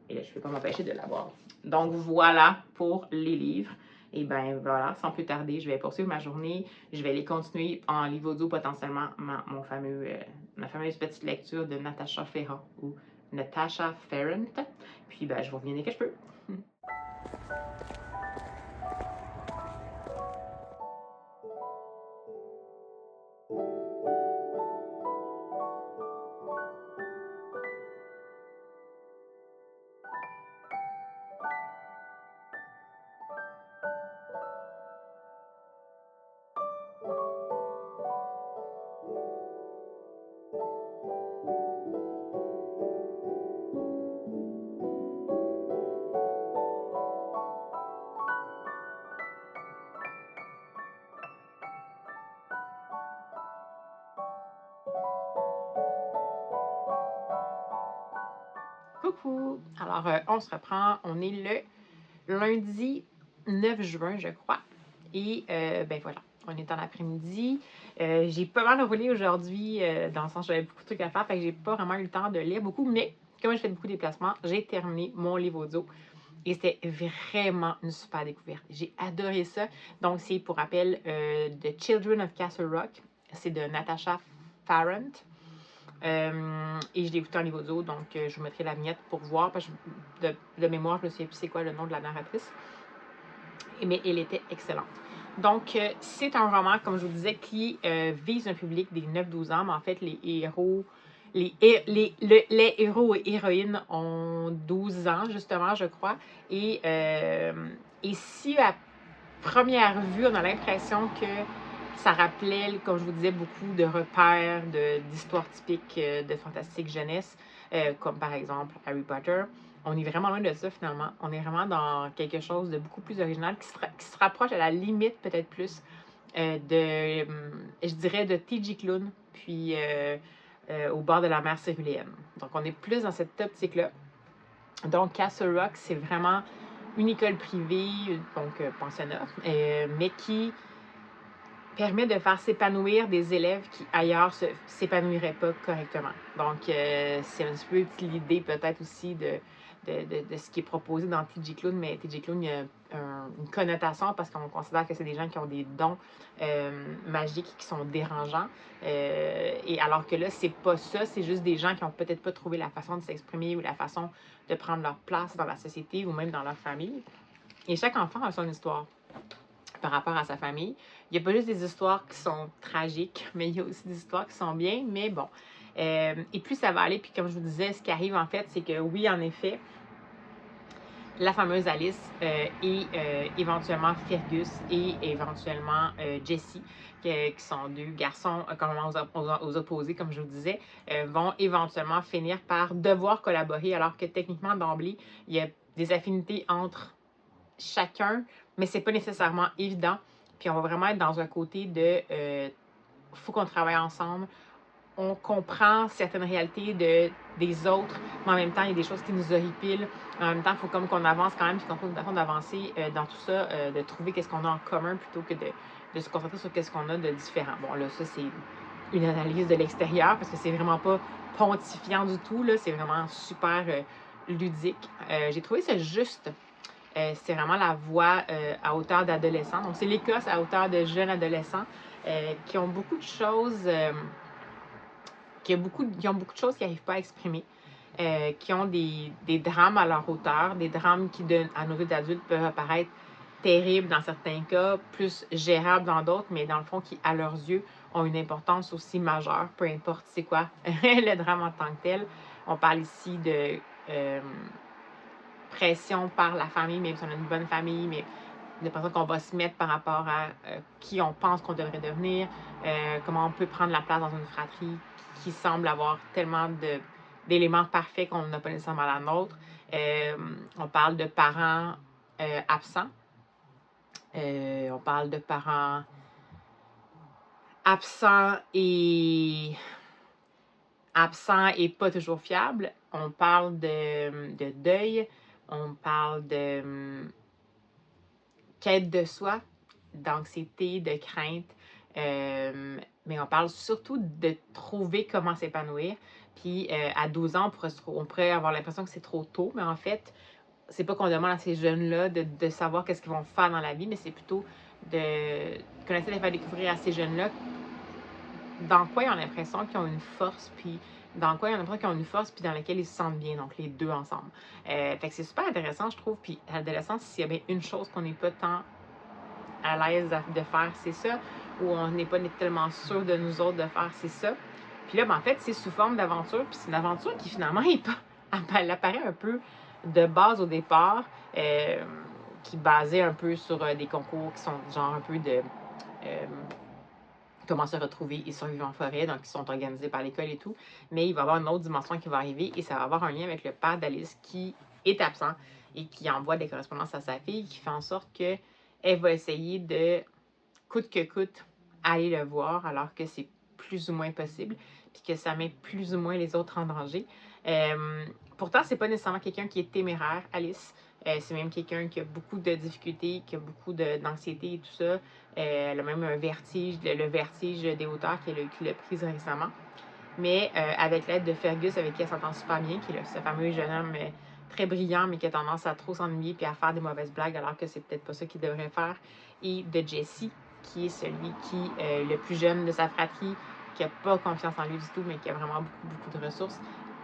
Et là, je ne peux pas m'empêcher de l'avoir. Donc, voilà pour les livres. Et bien voilà, sans plus tarder, je vais poursuivre ma journée. Je vais les continuer en livre audio potentiellement ma fameuse petite lecture de Natasha Ferrant ou Natasha Ferrant. Puis ben, je vous reviens dès que je peux. Coucou! Alors, on se reprend. On est le lundi 9 juin, je crois. Et ben voilà, on est en après-midi. J'ai pas mal roulé aujourd'hui, dans le sens j'avais beaucoup de trucs à faire, fait que j'ai pas vraiment eu le temps de lire beaucoup, mais comme je fais beaucoup de déplacements, j'ai terminé mon livre audio. Et c'était vraiment une super découverte. J'ai adoré ça. Donc, c'est pour rappel The Children of Castle Rock. C'est de Natasha Farrant. Et je l'ai écouté en livre audio, donc je vous mettrai la vignette pour voir, parce que de mémoire, je me souviens plus c'est quoi le nom de la narratrice. Mais elle était excellente. Donc, c'est un roman, comme je vous disais, qui vise un public des 9-12 ans, mais en fait, les héros et héroïnes ont 12 ans, justement, je crois. Et si à première vue, on a l'impression que ça rappelait, comme je vous disais, beaucoup de repères, d'histoires typiques de fantastique jeunesse, comme par exemple Harry Potter. On est vraiment loin de ça, finalement. On est vraiment dans quelque chose de beaucoup plus original, qui se rapproche à la limite, peut-être plus, je dirais, de T.J. Klune, puis au bord de la mer céruléenne. Donc, on est plus dans cette optique-là. Donc, Castle Rock, c'est vraiment une école privée, donc pensionnat, mais qui permet de faire s'épanouir des élèves qui, ailleurs, s'épanouiraient pas correctement. Donc, c'est un petit peu l'idée, peut-être aussi, de ce qui est proposé dans T.J. Klune, mais T.J. Klune, il y a une connotation parce qu'on considère que c'est des gens qui ont des dons magiques qui sont dérangeants. Et alors que là, c'est pas ça, c'est juste des gens qui ont peut-être pas trouvé la façon de s'exprimer ou la façon de prendre leur place dans la société ou même dans leur famille. Et chaque enfant a son histoire par rapport à sa famille. Il n'y a pas juste des histoires qui sont tragiques, mais il y a aussi des histoires qui sont bien, mais bon. Et plus ça va aller, puis comme je vous disais, ce qui arrive en fait, c'est que oui, en effet, la fameuse Alice et éventuellement Fergus et éventuellement Jesse, qui sont deux garçons aux opposés, comme je vous disais, vont éventuellement finir par devoir collaborer, alors que techniquement, d'emblée, il y a des affinités entre chacun, mais c'est pas nécessairement évident. Puis on va vraiment être dans un côté de faut qu'on travaille ensemble. On comprend certaines réalités des autres, mais en même temps, il y a des choses qui nous horripilent. En même temps, il faut comme qu'on avance quand même, puis qu'on trouve une façon d'avancer dans tout ça, de trouver qu'est-ce qu'on a en commun plutôt que de se concentrer sur qu'est-ce qu'on a de différent. Bon, là, ça, c'est une analyse de l'extérieur, parce que c'est vraiment pas pontifiant du tout, là. C'est vraiment super ludique. J'ai trouvé ça juste. C'est vraiment la voix à hauteur d'adolescents. Donc, c'est l'Écosse à hauteur de jeunes adolescents qui ont beaucoup de choses, qui ont beaucoup de choses qu'ils n'arrivent pas à exprimer, qui ont des drames à leur hauteur, des drames qui, à nos yeux d'adultes, peuvent apparaître terribles dans certains cas, plus gérables dans d'autres, mais dans le fond, qui, à leurs yeux, ont une importance aussi majeure, peu importe c'est quoi le drame en tant que tel. On parle ici de pression par la famille, même si on a une bonne famille, mais de pression qu'on va se mettre par rapport à qui on pense qu'on devrait devenir, comment on peut prendre la place dans une fratrie qui semble avoir tellement d'éléments parfaits qu'on n'a pas nécessairement la nôtre. On parle de parents absents. On parle de parents absents et pas toujours fiables. On parle de deuil. On parle de quête de soi, d'anxiété, de crainte. Mais on parle surtout de trouver comment s'épanouir. Puis à 12 ans, on pourrait avoir l'impression que c'est trop tôt, mais en fait, c'est pas qu'on demande à ces jeunes-là de savoir qu'est-ce qu'ils vont faire dans la vie, mais c'est plutôt qu'on essaie de faire découvrir à ces jeunes-là dans quoi ils ont l'impression qu'ils ont une force, puis dans quoi ils ont l'impression qu'ils ont une force, puis dans laquelle ils se sentent bien, donc les deux ensemble. Fait que c'est super intéressant, je trouve. Puis à l'adolescence, s'il y a bien une chose qu'on n'est pas tant à l'aise de faire, c'est ça, ou on n'est pas tellement sûr de nous autres de faire, c'est ça. Puis là, ben, en fait, c'est sous forme d'aventure, puis c'est une aventure qui finalement elle apparaît un peu de base au départ, qui est basée un peu sur des concours qui sont genre un peu de comment se retrouver et survivre en forêt, donc qui sont organisés par l'école et tout. Mais il va y avoir une autre dimension qui va arriver et ça va avoir un lien avec le père d'Alice qui est absent et qui envoie des correspondances à sa fille, qui fait en sorte qu'elle va essayer de, coûte que coûte, aller le voir alors que c'est plus ou moins possible, puis que ça met plus ou moins les autres en danger. pourtant, c'est pas nécessairement quelqu'un qui est téméraire, Alice. C'est même quelqu'un qui a beaucoup de difficultés, qui a beaucoup d'anxiété et tout ça. Elle a même un vertige, le vertige des hauteurs qu'il a pris récemment. Mais avec l'aide de Fergus, avec qui elle s'entend super bien, qui est ce fameux jeune homme très brillant, mais qui a tendance à trop s'ennuyer puis à faire des mauvaises blagues, alors que c'est peut-être pas ça qu'il devrait faire. Et de Jesse, qui est celui qui est le plus jeune de sa fratrie, qui n'a pas confiance en lui du tout, mais qui a vraiment beaucoup de ressources.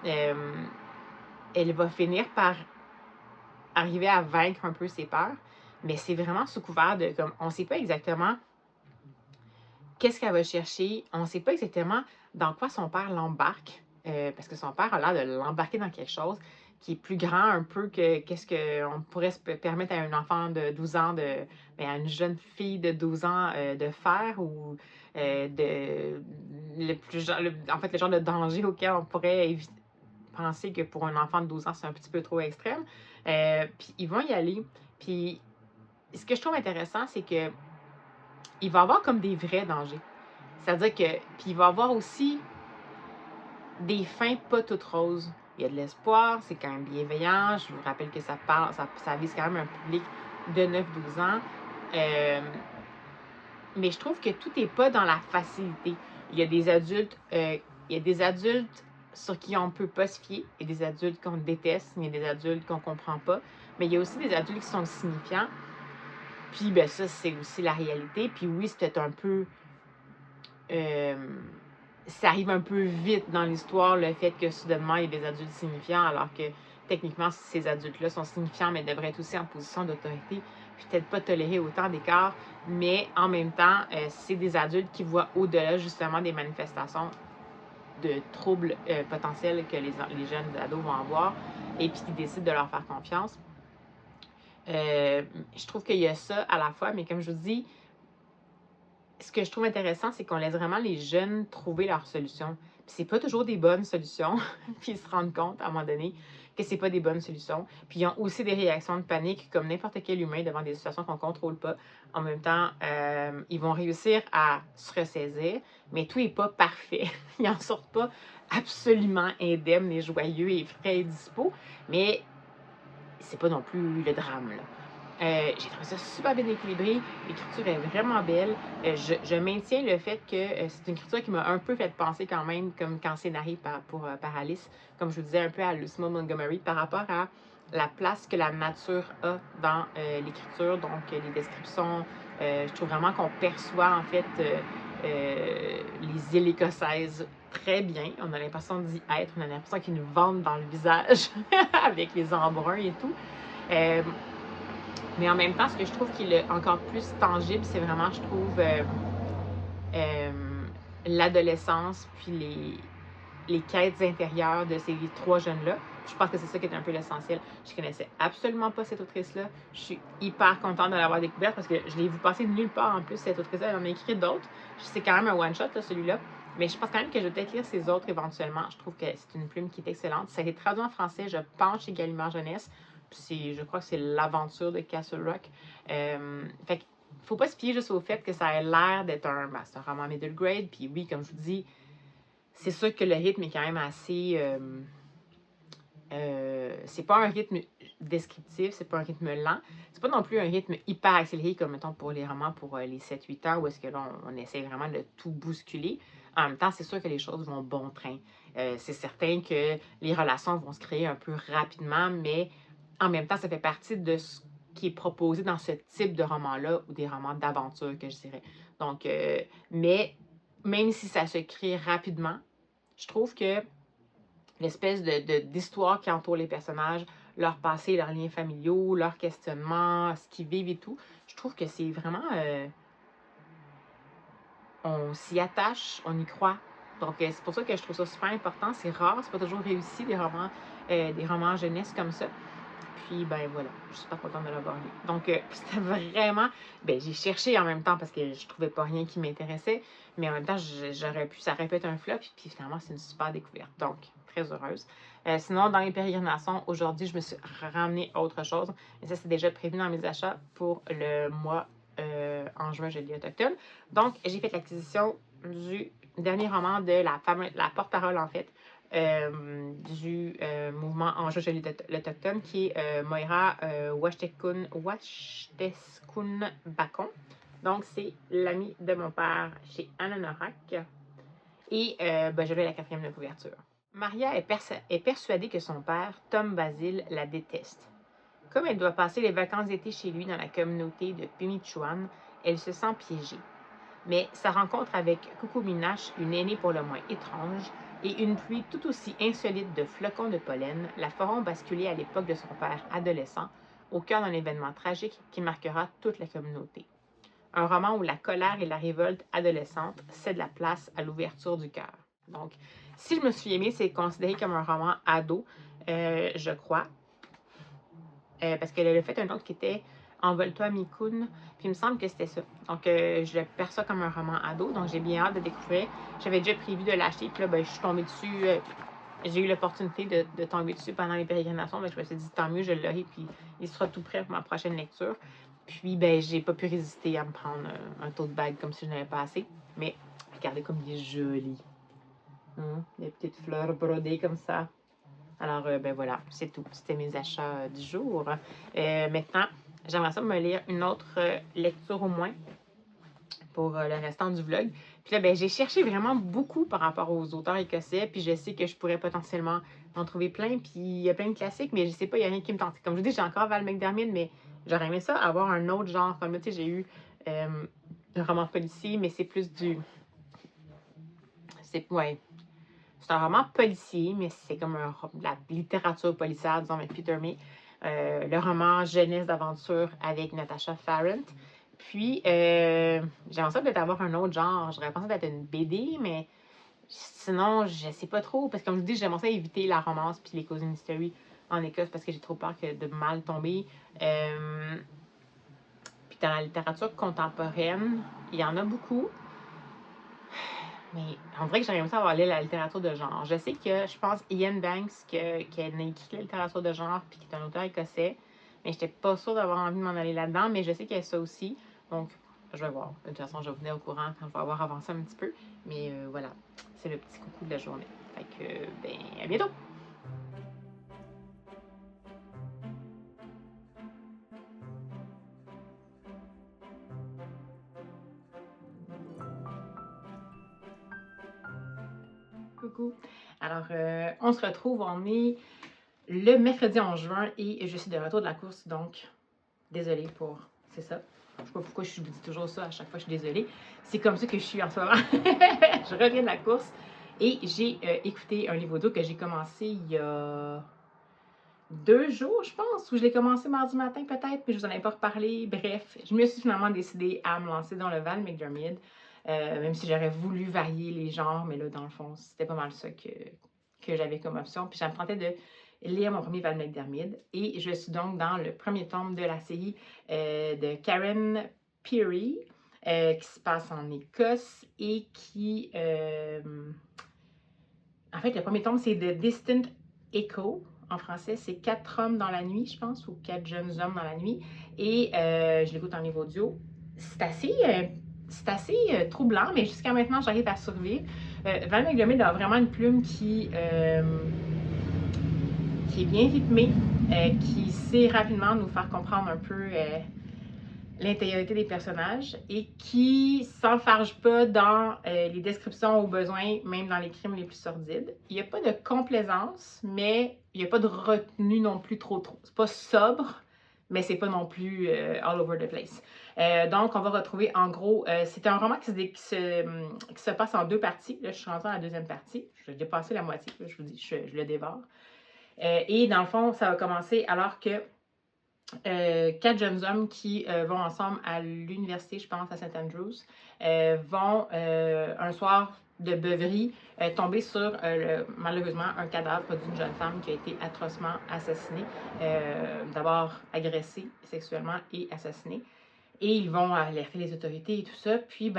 Elle va finir par arriver à vaincre un peu ses peurs, mais c'est vraiment sous couvert de, comme, on ne sait pas exactement qu'est-ce qu'elle va chercher, on ne sait pas exactement dans quoi son père l'embarque, parce que son père a l'air de l'embarquer dans quelque chose qui est plus grand un peu que qu'est-ce qu'on pourrait se permettre à un enfant de 12 ans, à une jeune fille de 12 ans de faire, ou en fait, le genre de danger auquel on pourrait penser que pour un enfant de 12 ans, c'est un petit peu trop extrême. Puis ils vont y aller. Puis ce que je trouve intéressant, c'est que il va y avoir comme des vrais dangers. C'est-à-dire que, puis il va y avoir aussi des fins pas toutes roses. Il y a de l'espoir, c'est quand même bienveillant. Je vous rappelle que ça vise quand même un public de 9-12 ans. Mais je trouve que tout n'est pas dans la facilité. Il y a des adultes sur qui on ne peut pas se fier. Il y a des adultes qu'on déteste, il y a des adultes qu'on ne comprend pas. Mais il y a aussi des adultes qui sont signifiants. Puis, ben ça, c'est aussi la réalité. Puis oui, c'est peut-être un peu... ça arrive un peu vite dans l'histoire, le fait que soudainement, il y a des adultes signifiants, alors que techniquement, ces adultes-là sont signifiants, mais devraient être aussi en position d'autorité, puis peut-être pas tolérer autant d'écart, mais en même temps, c'est des adultes qui voient au-delà justement des manifestations de troubles potentiels que les jeunes ados vont avoir, et puis qui décident de leur faire confiance. Je trouve qu'il y a ça à la fois, mais comme je vous dis, ce que je trouve intéressant, c'est qu'on laisse vraiment les jeunes trouver leurs solutions. Puis c'est pas toujours des bonnes solutions, puis ils se rendent compte à un moment donné que c'est pas des bonnes solutions. Puis ils ont aussi des réactions de panique, comme n'importe quel humain devant des situations qu'on contrôle pas. En même temps, ils vont réussir à se ressaisir, mais tout est pas parfait. Ils en sortent pas absolument indemnes et joyeux et frais et dispo, mais c'est pas non plus le drame, là. J'ai trouvé ça super bien équilibré. L'écriture est vraiment belle. Je maintiens le fait que c'est une écriture qui m'a un peu fait penser quand même, comme quand c'est narré par Alice, comme je vous disais, un peu à Lucy Montgomery, par rapport à la place que la nature a dans l'écriture, donc les descriptions. Je trouve vraiment qu'on perçoit en fait les îles écossaises très bien. On a l'impression d'y être. On a l'impression qu'ils nous vendent dans le visage avec les embruns et tout. Mais en même temps, ce que je trouve qui est encore plus tangible, c'est vraiment, je trouve, l'adolescence puis les quêtes intérieures de ces trois jeunes-là. Je pense que c'est ça qui est un peu l'essentiel. Je connaissais absolument pas cette autrice-là. Je suis hyper contente de l'avoir découverte parce que je l'ai vu passer de nulle part en plus, cette autrice-là. Elle en a écrit d'autres. C'est quand même un one-shot, celui-là. Mais je pense quand même que je vais peut-être lire ses autres éventuellement. Je trouve que c'est une plume qui est excellente. Ça a été traduit en français, je pense, chez Gallimard Jeunesse. Je crois que c'est l'aventure de Castle Rock. Fait qu'il ne faut pas se fier juste au fait que ça a l'air d'être un roman middle grade. Puis oui, comme je vous dis, c'est sûr que le rythme est quand même assez... c'est pas un rythme descriptif, c'est pas un rythme lent. C'est pas non plus un rythme hyper accéléré comme, mettons, pour les romans pour les 7-8 ans, où est-ce que là, on essaie vraiment de tout bousculer. En même temps, c'est sûr que les choses vont bon train. C'est certain que les relations vont se créer un peu rapidement, mais en même temps, ça fait partie de ce qui est proposé dans ce type de roman-là, ou des romans d'aventure, que je dirais. Donc, mais même si ça se crée rapidement, je trouve que l'espèce d'histoire qui entoure les personnages, leur passé, leurs liens familiaux, leurs questionnements, ce qu'ils vivent et tout, je trouve que c'est vraiment... on s'y attache, on y croit. Donc, c'est pour ça que je trouve ça super important. C'est rare, c'est pas toujours réussi, des romans jeunesse comme ça. Puis, ben voilà, je suis super contente de l'avoir lu. Donc, c'était vraiment... Ben, j'ai cherché en même temps parce que je trouvais pas rien qui m'intéressait. Mais en même temps, ça aurait pu être un flop. Puis finalement, c'est une super découverte. Donc, très heureuse. Sinon, dans les pérégrinations, aujourd'hui, je me suis ramené autre chose. Et ça, c'est déjà prévu dans mes achats pour le mois en juin, juillet, autochtone. Donc, j'ai fait l'acquisition du dernier roman de la porte-parole, en fait, du mouvement Enjeu chez l'Autochtone, qui est Moira Washteskun Bacon. Donc, c'est l'ami de mon père chez Ananorak. Et je vais la 4e de couverture. Maria est persuadée que son père, Tom Basile, la déteste. Comme elle doit passer les vacances d'été chez lui dans la communauté de Pimichuan, elle se sent piégée. Mais sa rencontre avec Kukuminash, une aînée pour le moins étrange, et une pluie tout aussi insolite de flocons de pollen la feront basculer à l'époque de son père adolescent, au cœur d'un événement tragique qui marquera toute la communauté. Un roman où la colère et la révolte adolescente cèdent la place à l'ouverture du cœur. Donc, si je me suis aimée, c'est considéré comme un roman ado, je crois. Parce qu'elle a fait un autre qui était Envole-toi, Mikun, puis il me semble que c'était ça. Donc, je le perçois comme un roman ado, donc j'ai bien hâte de découvrir. J'avais déjà prévu de l'acheter, puis là, je suis tombée dessus. J'ai eu l'opportunité de tomber dessus pendant les pérégrinations, donc je me suis dit, tant mieux, je l'aurai, puis il sera tout prêt pour ma prochaine lecture. Puis, j'ai pas pu résister à me prendre un tote bag comme si je n'avais pas assez. Mais, regardez comme il est joli. Des petites fleurs brodées comme ça. Alors, voilà, c'est tout. C'était mes achats du jour. Maintenant, j'aimerais ça me lire une autre lecture au moins pour le restant du vlog. Puis là, j'ai cherché vraiment beaucoup par rapport aux auteurs écossais, puis je sais que je pourrais potentiellement en trouver plein, puis il y a plein de classiques, mais je sais pas, il y a rien qui me tente. Comme je vous dis, j'ai encore Val McDermid, mais j'aurais aimé ça, avoir un autre genre. Comme là, tu sais, j'ai eu un roman policier, mais c'est plus du... C'est un roman policier, mais c'est comme de la littérature policière, disons, avec Peter May. Le roman Jeunesse d'aventure avec Natasha Farrant. Puis, j'aimerais ça peut-être avoir un autre genre. J'aurais pensé d'être une BD, mais sinon, je sais pas trop. Parce que, comme je vous dis, j'aimerais ça éviter la romance puis les Cozy Mystery en Écosse parce que j'ai trop peur de mal tomber. Puis, dans la littérature contemporaine, il y en a beaucoup. Mais on dirait que j'aimerais ça avoir lu la littérature de genre. Je sais que, je pense, Ian Banks, qui a écrit la littérature de genre, puis qui est un auteur écossais, mais j'étais pas sûre d'avoir envie de m'en aller là-dedans, mais je sais qu'il y a ça aussi. Donc, je vais voir. De toute façon, je vais venir au courant quand je vais avoir avancé un petit peu. Mais voilà, c'est le petit coucou de la journée. Fait que, à bientôt! Coucou! Alors, on se retrouve, on est le mercredi 11 juin et je suis de retour de la course, donc désolée pour... C'est ça. Je sais pas pourquoi je vous dis toujours ça à chaque fois, je suis désolée. C'est comme ça que je suis en ce moment. Je reviens de la course et j'ai écouté un livre audio que j'ai commencé il y a 2 jours, je pense, ou je l'ai commencé mardi matin peut-être, puis je vous en avais pas reparlé. Bref, je me suis finalement décidée à me lancer dans le Val McDermid, même si j'aurais voulu varier les genres, mais là, dans le fond, c'était pas mal ça que j'avais comme option. Puis ça me tentait de lire mon premier Val McDermid, et je suis donc dans le premier tome de la série de Karen Pirie, qui se passe en Écosse et qui... en fait, le premier tome, c'est The Distant Echo. En français, c'est 4 hommes dans la nuit, je pense, ou 4 jeunes hommes dans la nuit. Et je l'écoute en livre audio. C'est assez troublant, mais jusqu'à maintenant, j'arrive à survivre. Val McDermid a vraiment une plume qui est bien rythmée, qui sait rapidement nous faire comprendre un peu l'intériorité des personnages et qui s'enfarge pas dans les descriptions aux besoins, même dans les crimes les plus sordides. Il n'y a pas de complaisance, mais il n'y a pas de retenue non plus trop. C'est pas sobre, mais c'est pas non plus all over the place. Donc, on va retrouver, en gros, c'est un roman qui se passe en 2 parties. Là, je suis rentrée dans la 2e partie. Je vais dépasser la moitié. Là, je vous dis, je le dévore. Et dans le fond, ça va commencer alors que 4 jeunes hommes qui vont ensemble à l'université, je pense, à St. Andrews, vont un soir de beuverie tomber sur malheureusement un cadavre d'une jeune femme qui a été atrocement assassinée, d'abord agressée sexuellement et assassinée. Et ils vont alerter les autorités et tout ça. Puis,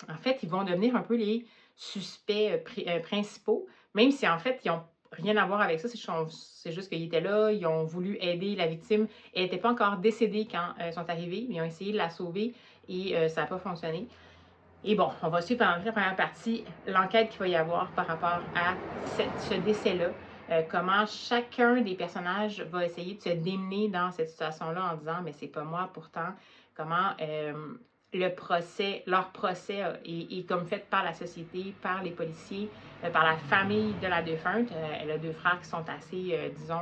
en fait, ils vont devenir un peu les suspects principaux, même si en fait, ils ont rien à voir avec ça, c'est juste qu'ils étaient là, ils ont voulu aider la victime. Elle n'était pas encore décédée quand ils sont arrivés, mais ils ont essayé de la sauver et ça n'a pas fonctionné. Et bon, on va suivre pendant la première partie l'enquête qu'il va y avoir par rapport à ce décès-là. Comment chacun des personnages va essayer de se démener dans cette situation-là en disant « mais c'est pas moi pourtant ». Comment leur procès est comme fait par la société, par les policiers, par la famille de la défunte. Elle a 2 frères qui sont assez, disons,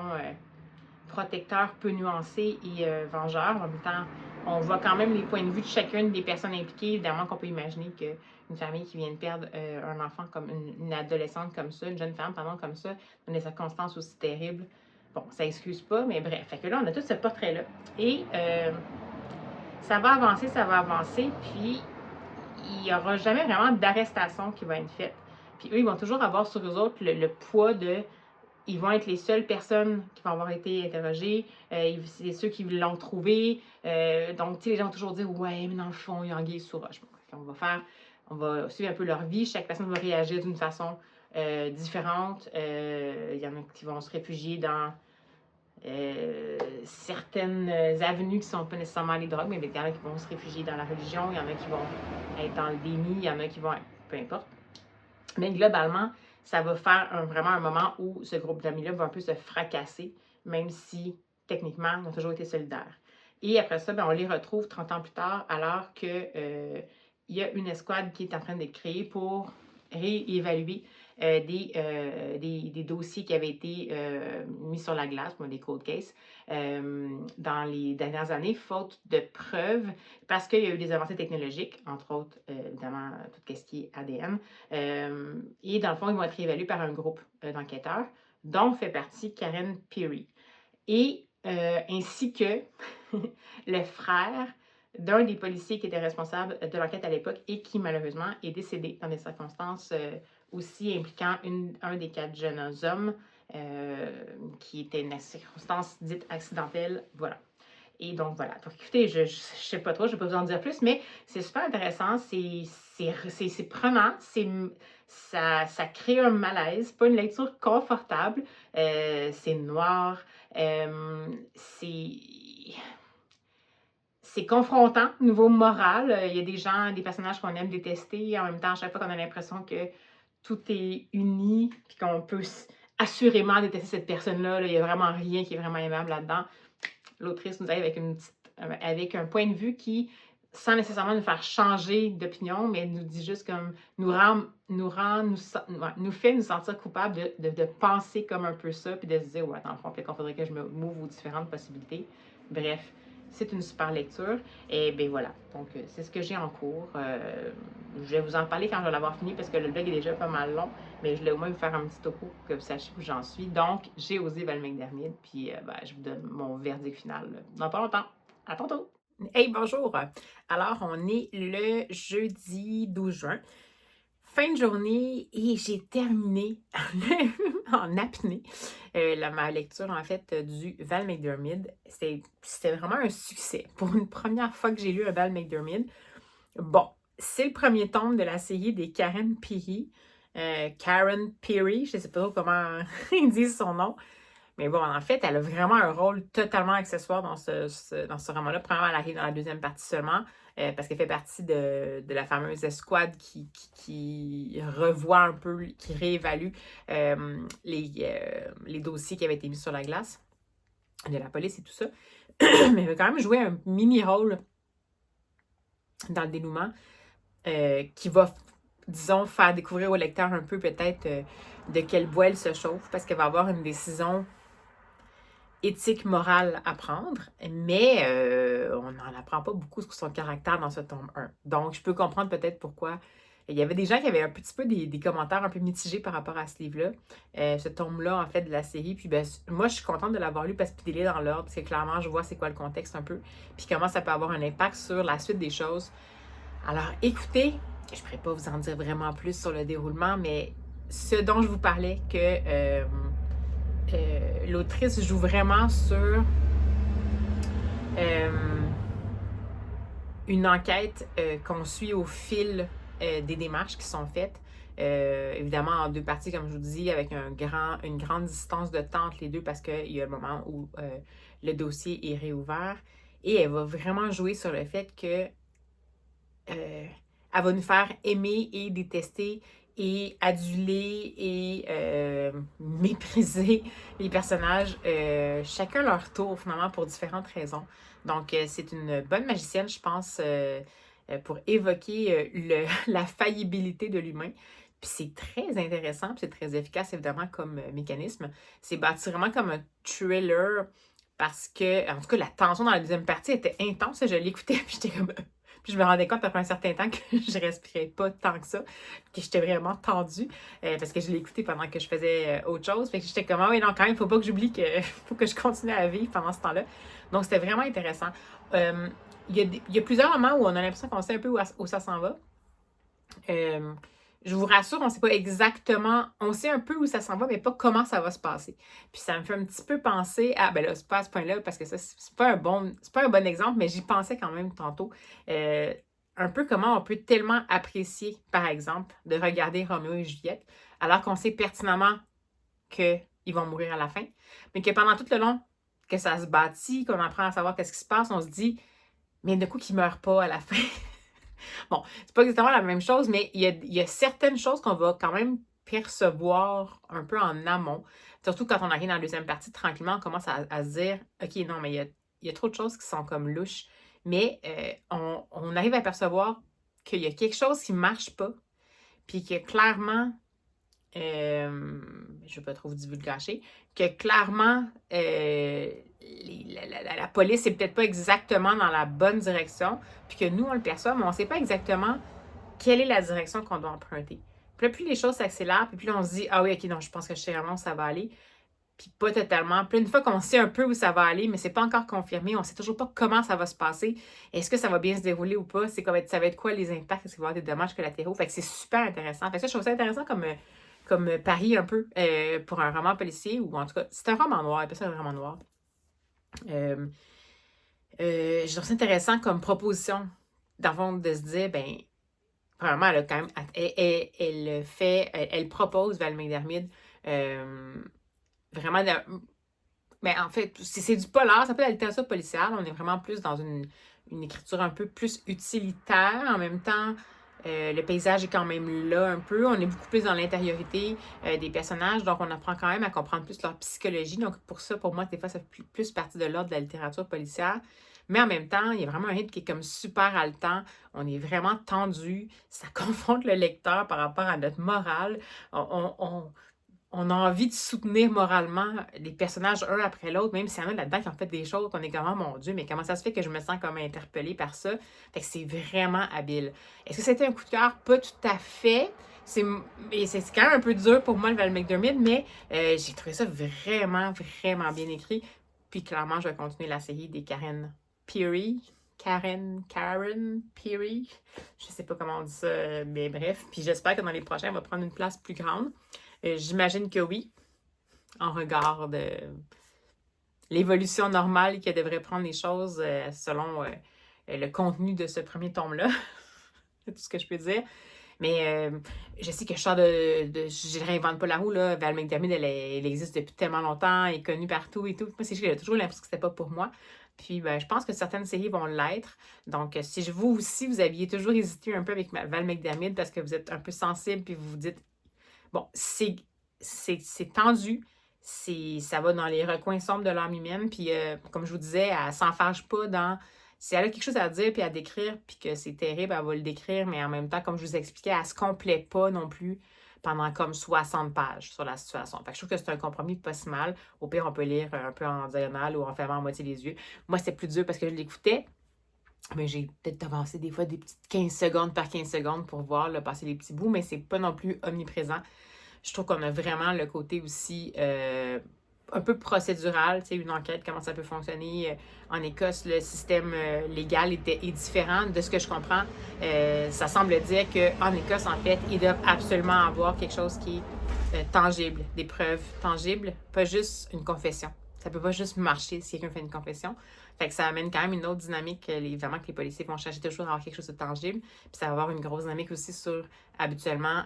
protecteurs, peu nuancés et vengeurs. En même temps, on voit quand même les points de vue de chacune des personnes impliquées. Évidemment qu'on peut imaginer qu'une famille qui vient de perdre un enfant comme une adolescente comme ça, une jeune femme, pardon, comme ça, dans des circonstances aussi terribles, bon, ça excuse pas, mais bref. Fait que là, on a tout ce portrait-là. Et ça va avancer, puis il n'y aura jamais vraiment d'arrestation qui va être faite. Puis eux, ils vont toujours avoir sur eux autres le poids de... Ils vont être les seules personnes qui vont avoir été interrogées. C'est ceux qui l'ont trouvé. Donc, tu sais, les gens vont toujours dire « Ouais, mais dans le fond, il y a anguille sous roche. » On va suivre un peu leur vie. Chaque personne va réagir d'une façon différente. Il y en a qui vont se réfugier dans certaines avenues qui ne sont pas nécessairement les drogues, mais il y en a qui vont se réfugier dans la religion. Il y en a qui vont être dans le déni. Il y en a qui vont être... Peu importe. Mais globalement, ça va faire vraiment un moment où ce groupe d'amis-là va un peu se fracasser, même si, techniquement, ils ont toujours été solidaires. Et après ça, on les retrouve 30 ans plus tard, alors qu'il y a une escouade qui est en train d'être créée pour réévaluer des dossiers qui avaient été mis sur la glace, des cold cases, dans les dernières années, faute de preuves, parce qu'il y a eu des avancées technologiques, entre autres, évidemment, tout ce qui est ADN. Et dans le fond, ils vont être réévalués par un groupe d'enquêteurs, dont fait partie Karen Peary. Et ainsi que le frère d'un des policiers qui était responsable de l'enquête à l'époque et qui, malheureusement, est décédé dans des circonstances aussi impliquant un des 4 jeunes hommes qui était une circonstance dite accidentelle. Voilà. Et donc, voilà. Donc, écoutez, je ne sais pas trop, je ne vais pas vous en dire plus, mais c'est super intéressant, c'est prenant, ça crée un malaise, pas une lecture confortable, c'est noir, c'est confrontant, niveau moral. Il y a des personnages qu'on aime détester, et en même temps, à chaque fois qu'on a l'impression que tout est uni, puis qu'on peut assurément détester cette personne-là, il n'y a vraiment rien qui est vraiment aimable là-dedans. L'autrice nous arrive avec un point de vue qui, sans nécessairement nous faire changer d'opinion, mais nous dit juste comme nous fait nous sentir coupables de penser comme un peu ça, puis de se dire, ouais, dans le fond, peut-être qu'on faudrait que je me m'ouvre aux différentes possibilités. Bref, c'est une super lecture. Et bien voilà, donc c'est ce que j'ai en cours. Je vais vous en parler quand je vais l'avoir fini, parce que le blog est déjà pas mal long, mais je voulais au moins vous faire un petit topo pour que vous sachiez où j'en suis. Donc, j'ai osé Val McDermid, puis je vous donne mon verdict final dans pas longtemps. À tantôt! Hey, bonjour! Alors, on est le jeudi 12 juin. Fin de journée et j'ai terminé en apnée ma lecture, en fait, du Val McDermid. C'était vraiment un succès. Pour une première fois que j'ai lu un Val McDermid. Bon, c'est le premier tome de la série des Karen Peary. Karen Peary, je ne sais pas trop comment ils disent son nom. Mais bon, en fait, elle a vraiment un rôle totalement accessoire dans ce roman-là. Premièrement, elle arrive dans la 2e partie seulement, parce qu'elle fait partie de la fameuse escouade qui revoit un peu, qui réévalue les dossiers qui avaient été mis sur la glace de la police et tout ça. Mais elle va quand même jouer un mini-rôle dans le dénouement qui va, disons, faire découvrir au lecteur un peu peut-être de quel bois elle se chauffe, parce qu'elle va avoir une décision éthique, morale à prendre, mais on n'en apprend pas beaucoup sur son caractère dans ce tome 1. Donc, je peux comprendre peut-être pourquoi. Il y avait des gens qui avaient un petit peu des commentaires un peu mitigés par rapport à ce livre-là, ce tome-là, en fait, de la série. Puis, ben, moi, je suis contente de l'avoir lu parce qu'il est dans l'ordre, parce que clairement, je vois c'est quoi le contexte un peu, puis comment ça peut avoir un impact sur la suite des choses. Alors, écoutez, je ne pourrais pas vous en dire vraiment plus sur le déroulement, mais ce dont je vous parlais, que l'autrice joue vraiment sur une enquête qu'on suit au fil des démarches qui sont faites. Évidemment, en 2 parties, comme je vous dis, avec une grande distance de temps entre les deux, parce qu'il y a le moment où le dossier est réouvert. Et elle va vraiment jouer sur le fait que elle va nous faire aimer et détester et aduler et mépriser les personnages, chacun leur tour finalement pour différentes raisons. Donc, c'est une bonne magicienne, je pense, pour évoquer la faillibilité de l'humain. Puis c'est très intéressant, puis c'est très efficace évidemment comme mécanisme. C'est bâti vraiment comme un thriller parce que, en tout cas, la tension dans la deuxième partie était intense. Je l'écoutais, puis j'étais comme. Puis je me rendais compte après un certain temps que je respirais pas tant que ça, que j'étais vraiment tendue, parce que je l'ai écouté pendant que je faisais autre chose. Fait que j'étais comme, ah oui, non, quand même, faut pas que j'oublie que faut que je continue à vivre pendant ce temps-là. Donc, c'était vraiment intéressant. Il y a plusieurs moments où on a l'impression qu'on sait un peu où ça s'en va. Je vous rassure, on ne sait pas exactement, on sait un peu où ça s'en va, mais pas comment ça va se passer. Puis ça me fait un petit peu penser à, ben là, c'est pas à ce point-là, parce que ça, c'est pas un bon exemple, mais j'y pensais quand même tantôt. Un peu comment on peut tellement apprécier, par exemple, de regarder Roméo et Juliette, alors qu'on sait pertinemment qu'ils vont mourir à la fin, mais que pendant tout le long que ça se bâtit, qu'on apprend à savoir qu'est-ce qui se passe, on se dit, mais de coup qu'ils meurent pas à la fin. Bon, c'est pas exactement la même chose, mais il y a certaines choses qu'on va quand même percevoir un peu en amont. Surtout quand on arrive dans la deuxième partie, tranquillement, on commence à se dire, OK, non, mais il y a trop de choses qui sont comme louches. Mais on arrive à percevoir qu'il y a quelque chose qui ne marche pas, puis que clairement, je ne vais pas trop vous divulgacher, que clairement, la police n'est peut-être pas exactement dans la bonne direction, puis que nous, on le perçoit, mais on ne sait pas exactement quelle est la direction qu'on doit emprunter. Puis là, plus les choses s'accélèrent, puis plus on se dit, ah oui, ok, non, je pense que je sais vraiment où ça va aller, puis pas totalement. Puis une fois qu'on sait un peu où ça va aller, mais c'est pas encore confirmé, on sait toujours pas comment ça va se passer, est-ce que ça va bien se dérouler ou pas, ça va être quoi les impacts, est-ce qu'il va y avoir des dommages collatéraux, fait que c'est super intéressant. Fait que ça, je trouve ça intéressant comme pari un peu pour un roman policier, ou en tout cas, c'est un roman noir, appelle ça un roman noir. Je trouve ça intéressant comme proposition, dans le fond, de se dire, ben, premièrement, elle a quand même, elle propose, Val McDermid, vraiment, mais en fait, c'est du polar, ça peut être la littérature policière, on est vraiment plus dans une écriture un peu plus utilitaire, en même temps, le paysage est quand même là un peu. On est beaucoup plus dans l'intériorité des personnages, donc on apprend quand même à comprendre plus leur psychologie. Donc pour ça, pour moi, des fois, ça fait plus partie de l'ordre de la littérature policière. Mais en même temps, il y a vraiment un rythme qui est comme super haletant. On est vraiment tendu. Ça confronte le lecteur par rapport à notre morale. On a envie de soutenir moralement les personnages un après l'autre, même s'il y en a là-dedans qui ont fait des choses qu'on est comme, oh mon Dieu, mais comment ça se fait que je me sens comme interpellée par ça? Fait que c'est vraiment habile. Est-ce que c'était un coup de cœur? Pas tout à fait. C'est quand même un peu dur pour moi, le Val McDermid, mais j'ai trouvé ça vraiment, vraiment bien écrit. Puis clairement, je vais continuer la série des Karen Pirie. Karen Pirie. Je sais pas comment on dit ça, mais bref. Puis j'espère que dans les prochains, elle va prendre une place plus grande. J'imagine que oui, en regard de l'évolution normale qu'elle devrait prendre les choses selon le contenu de ce premier tome-là. C'est tout ce que je peux dire. Mais je sais que je sors je réinvente pas la roue, là. Val McDermid, elle existe depuis tellement longtemps, elle est connue partout et tout. Moi, c'est juste que j'ai toujours l'impression que c'était pas pour moi. Puis, ben, je pense que certaines séries vont l'être. Donc, si vous aussi, vous aviez toujours hésité un peu avec Val McDermid parce que vous êtes un peu sensible puis vous vous dites, bon, c'est tendu, ça va dans les recoins sombres de l'âme humaine, puis comme je vous disais, elle s'enfarge pas dans... Si elle a quelque chose à dire puis à décrire, puis que c'est terrible, elle va le décrire, mais en même temps, comme je vous expliquais, elle se complaît pas non plus pendant comme 60 pages sur la situation. Fait que je trouve que c'est un compromis pas si mal. Au pire, on peut lire un peu en diagonale ou en fermant à moitié les yeux. Moi, c'était plus dur parce que je l'écoutais, mais j'ai peut-être avancé des fois des petites 15 secondes par 15 secondes pour voir là, passer les petits bouts, mais c'est pas non plus omniprésent. Je trouve qu'on a vraiment le côté aussi un peu procédural, tu sais, une enquête, comment ça peut fonctionner. En Écosse, le système légal est différent. De ce que je comprends, ça semble dire qu'en Écosse, en fait, ils doivent absolument avoir quelque chose qui est tangible, des preuves tangibles, pas juste une confession. Ça peut pas juste marcher si quelqu'un fait une confession. Fait que ça amène quand même une autre dynamique, évidemment, que les policiers vont chercher toujours à avoir quelque chose de tangible. Puis ça va avoir une grosse dynamique aussi sur, habituellement,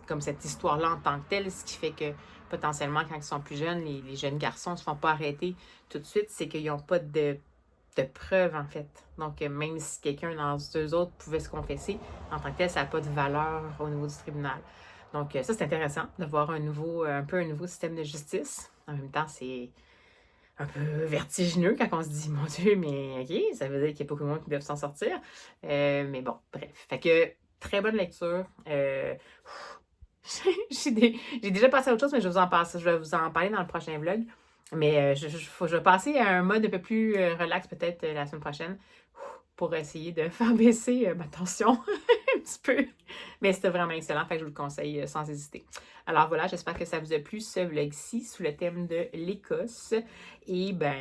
comme cette histoire-là en tant que telle, ce qui fait que potentiellement, quand ils sont plus jeunes, les jeunes garçons ne se font pas arrêter tout de suite, c'est qu'ils n'ont pas de de preuve, en fait. Donc, même si quelqu'un dans eux autres pouvait se confesser, en tant que tel, ça n'a pas de valeur au niveau du tribunal. Donc, ça, c'est intéressant de voir un peu un nouveau système de justice. En même temps, c'est un peu vertigineux quand on se dit, mon Dieu, mais OK, ça veut dire qu'il y a beaucoup de monde qui doivent s'en sortir. Mais bon, bref. Fait que, très bonne lecture. J'ai déjà passé à autre chose, mais je vais vous en parler dans le prochain vlog. Mais je vais passer à un mode un peu plus relax peut-être la semaine prochaine pour essayer de faire baisser ma tension un petit peu. Mais c'était vraiment excellent, fait que je vous le conseille sans hésiter. Alors voilà, j'espère que ça vous a plu ce vlog-ci sous le thème de l'Écosse. Et ben,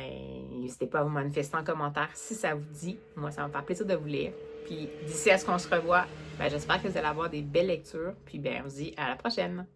n'hésitez pas à vous manifester en commentaire si ça vous dit. Moi, ça va me faire plaisir de vous lire. Puis d'ici à ce qu'on se revoit, ben, j'espère que vous allez avoir des belles lectures. Puis ben, on se dit à la prochaine!